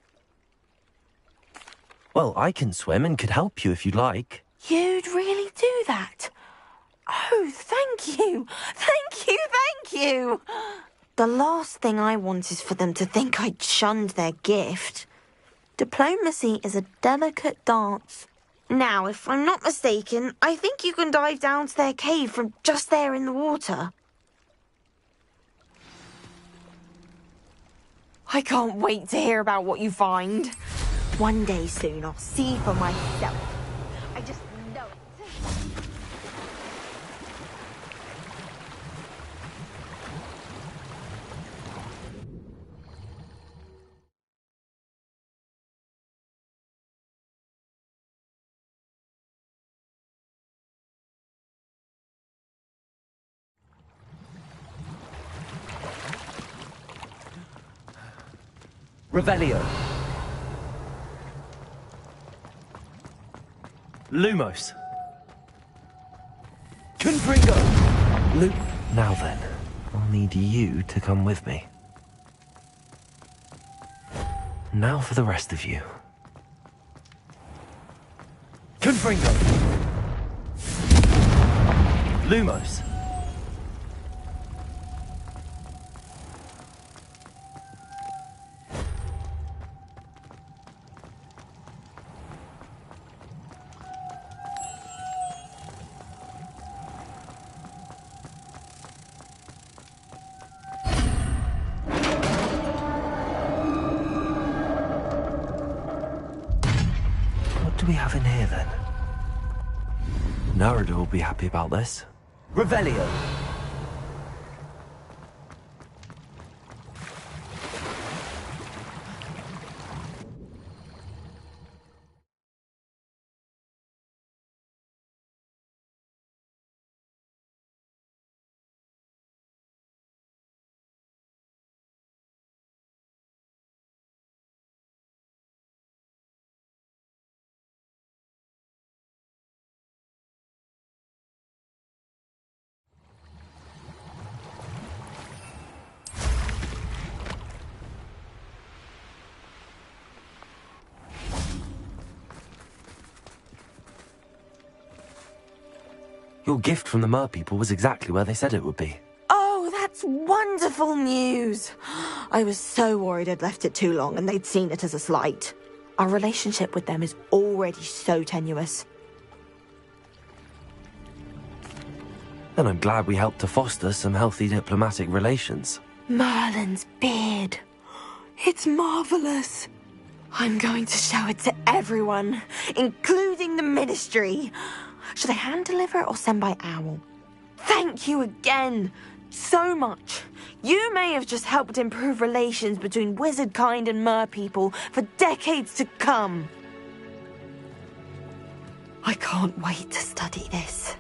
Well, I can swim and could help you if you'd like. You'd really do that? Oh, thank you. Thank you, thank you. The last thing I want is for them to think I'd shunned their gift. Diplomacy is a delicate dance. Now, if I'm not mistaken, I think you can dive down to their cave from just there in the water. I can't wait to hear about what you find. One day soon, I'll see for myself. I just know it. Revelio. Lumos. Confringo! Now then, I'll need you to come with me. Now for the rest of you. Confringo! Lumos. What do we have in here then? Narada will be happy about this. Revelio. Your gift from the Mer people was exactly where they said it would be. Oh, that's wonderful news. I was so worried I'd left it too long and they'd seen it as a slight. Our relationship with them is already so tenuous. Then I'm glad we helped to foster some healthy diplomatic relations. Merlin's beard. It's marvelous. I'm going to show it to everyone, including the Ministry. Should I hand deliver it or send by owl? Thank you again so much. You may have just helped improve relations between wizard kind and mer people for decades to come. I can't wait to study this.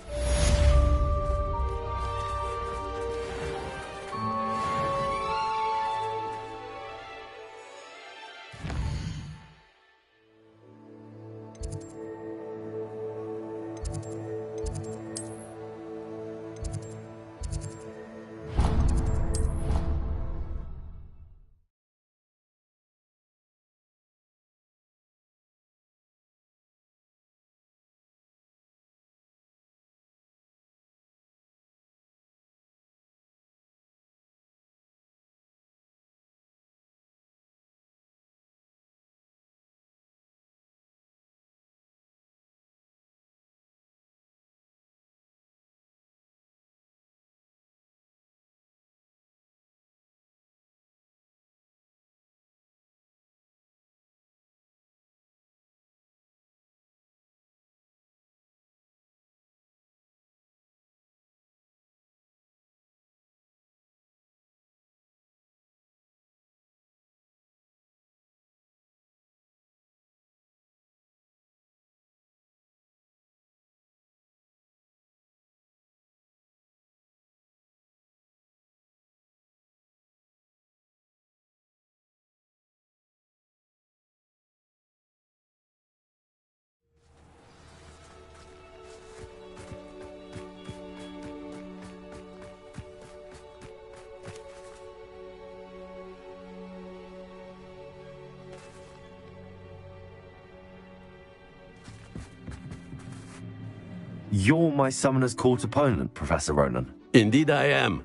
You're my Summoner's Court opponent, Professor Ronan. Indeed I am.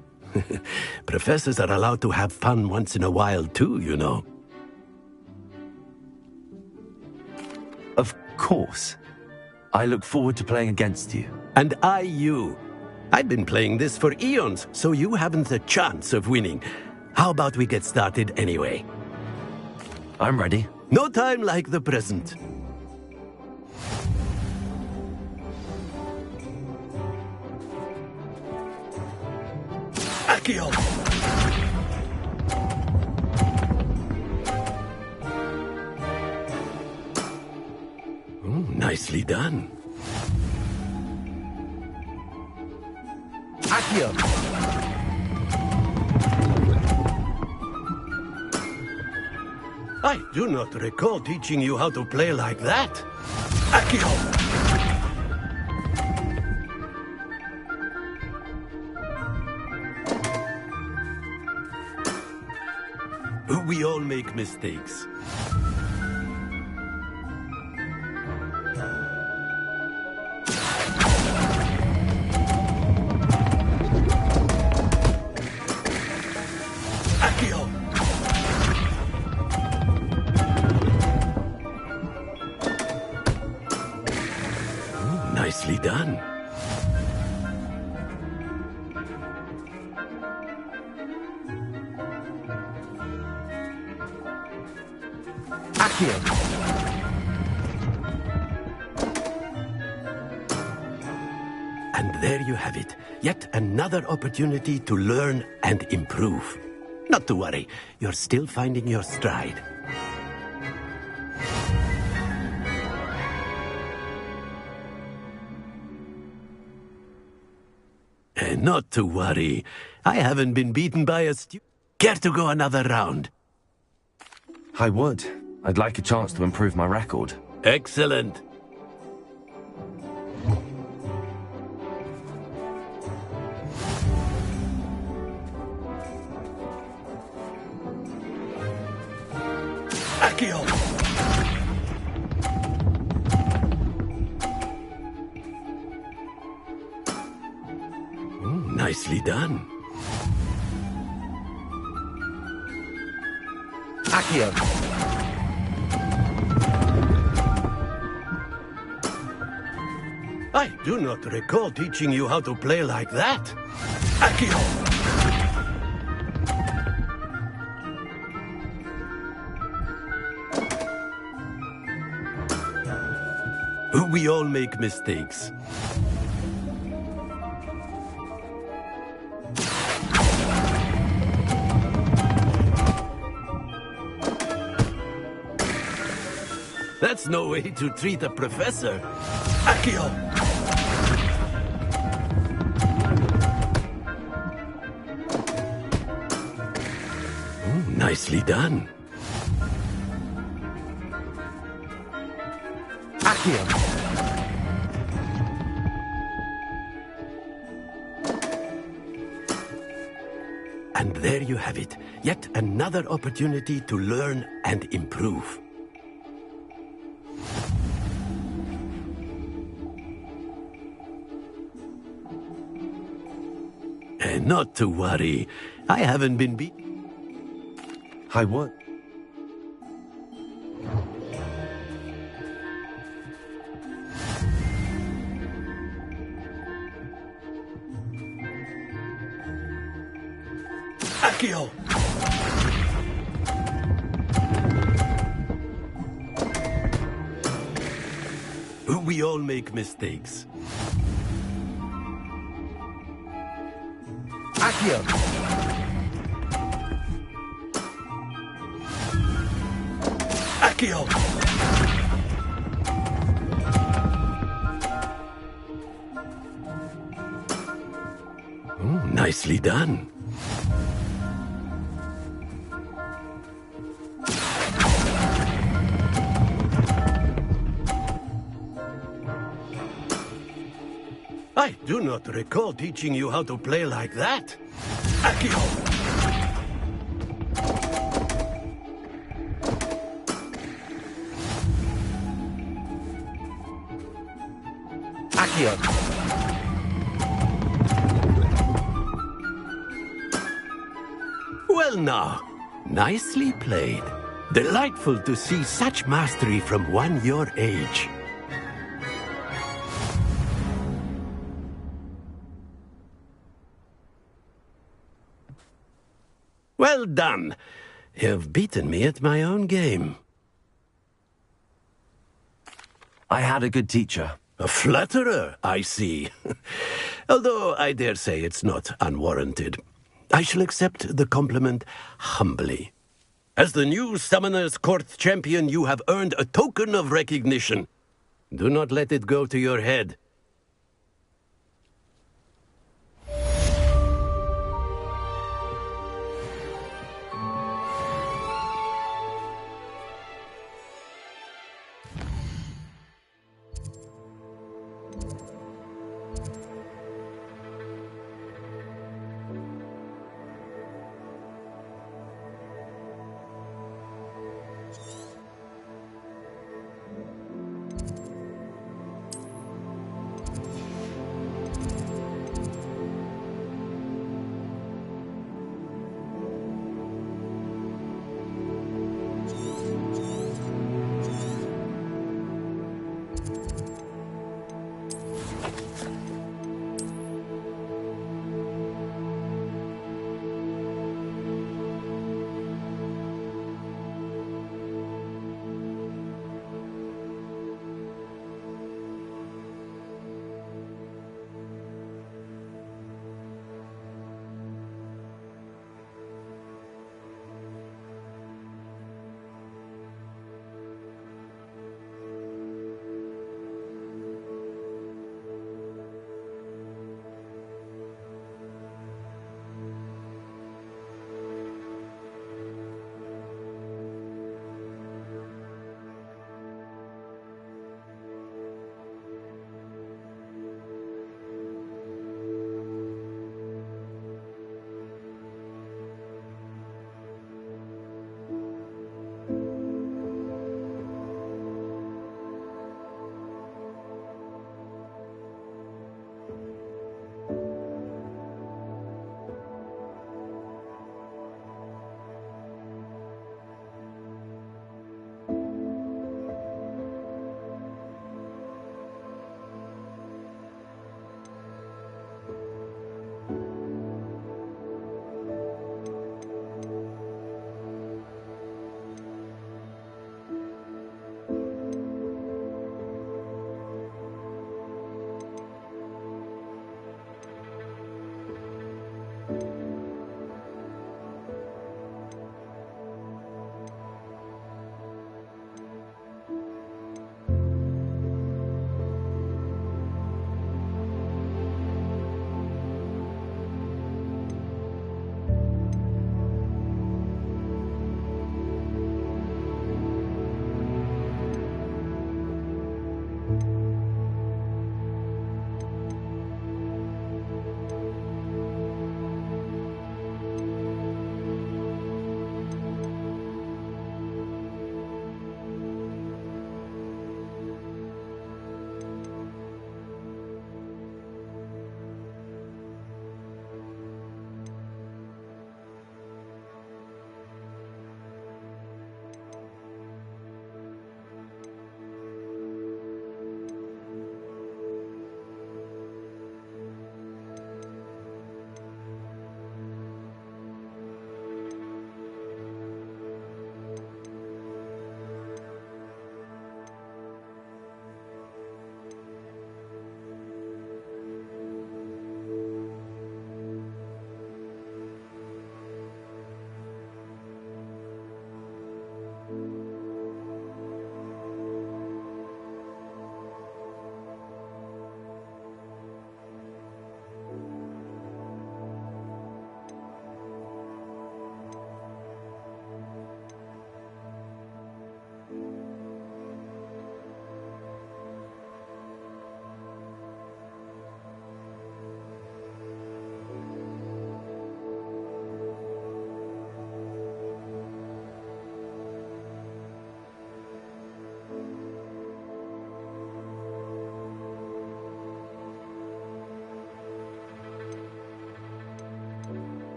Professors are allowed to have fun once in a while too, you know. Of course. I look forward to playing against you. And I you. I've been playing this for eons, so you haven't a chance of winning. How about we get started anyway? I'm ready. No time like the present. Accio! Nicely done. Accio! I do not recall teaching you how to play like that. Accio! We all make mistakes. Nicely done. Accio! And there you have it. Yet another opportunity to learn and improve. Not to worry, you're still finding your stride. Not to worry. I haven't been beaten by a Care to go another round? I would. I'd like a chance to improve my record. Excellent. Accio! Nicely done. Accio! I do not recall teaching you how to play like that. Accio! We all make mistakes. That's no way to treat a professor. Accio! Nicely done. Accio! And there you have it. Yet another opportunity to learn and improve. Not to worry. I haven't been I would. Accio! We all make mistakes. Accio! Accio! Nicely done. I do not recall teaching you how to play like that. Accio! Accio! Well now, nicely played. Delightful to see such mastery from one your age. Well done. You've beaten me at my own game. I had a good teacher. A flatterer, I see. Although I dare say it's not unwarranted. I shall accept the compliment humbly. As the new Summoner's Court champion, you have earned a token of recognition. Do not let it go to your head.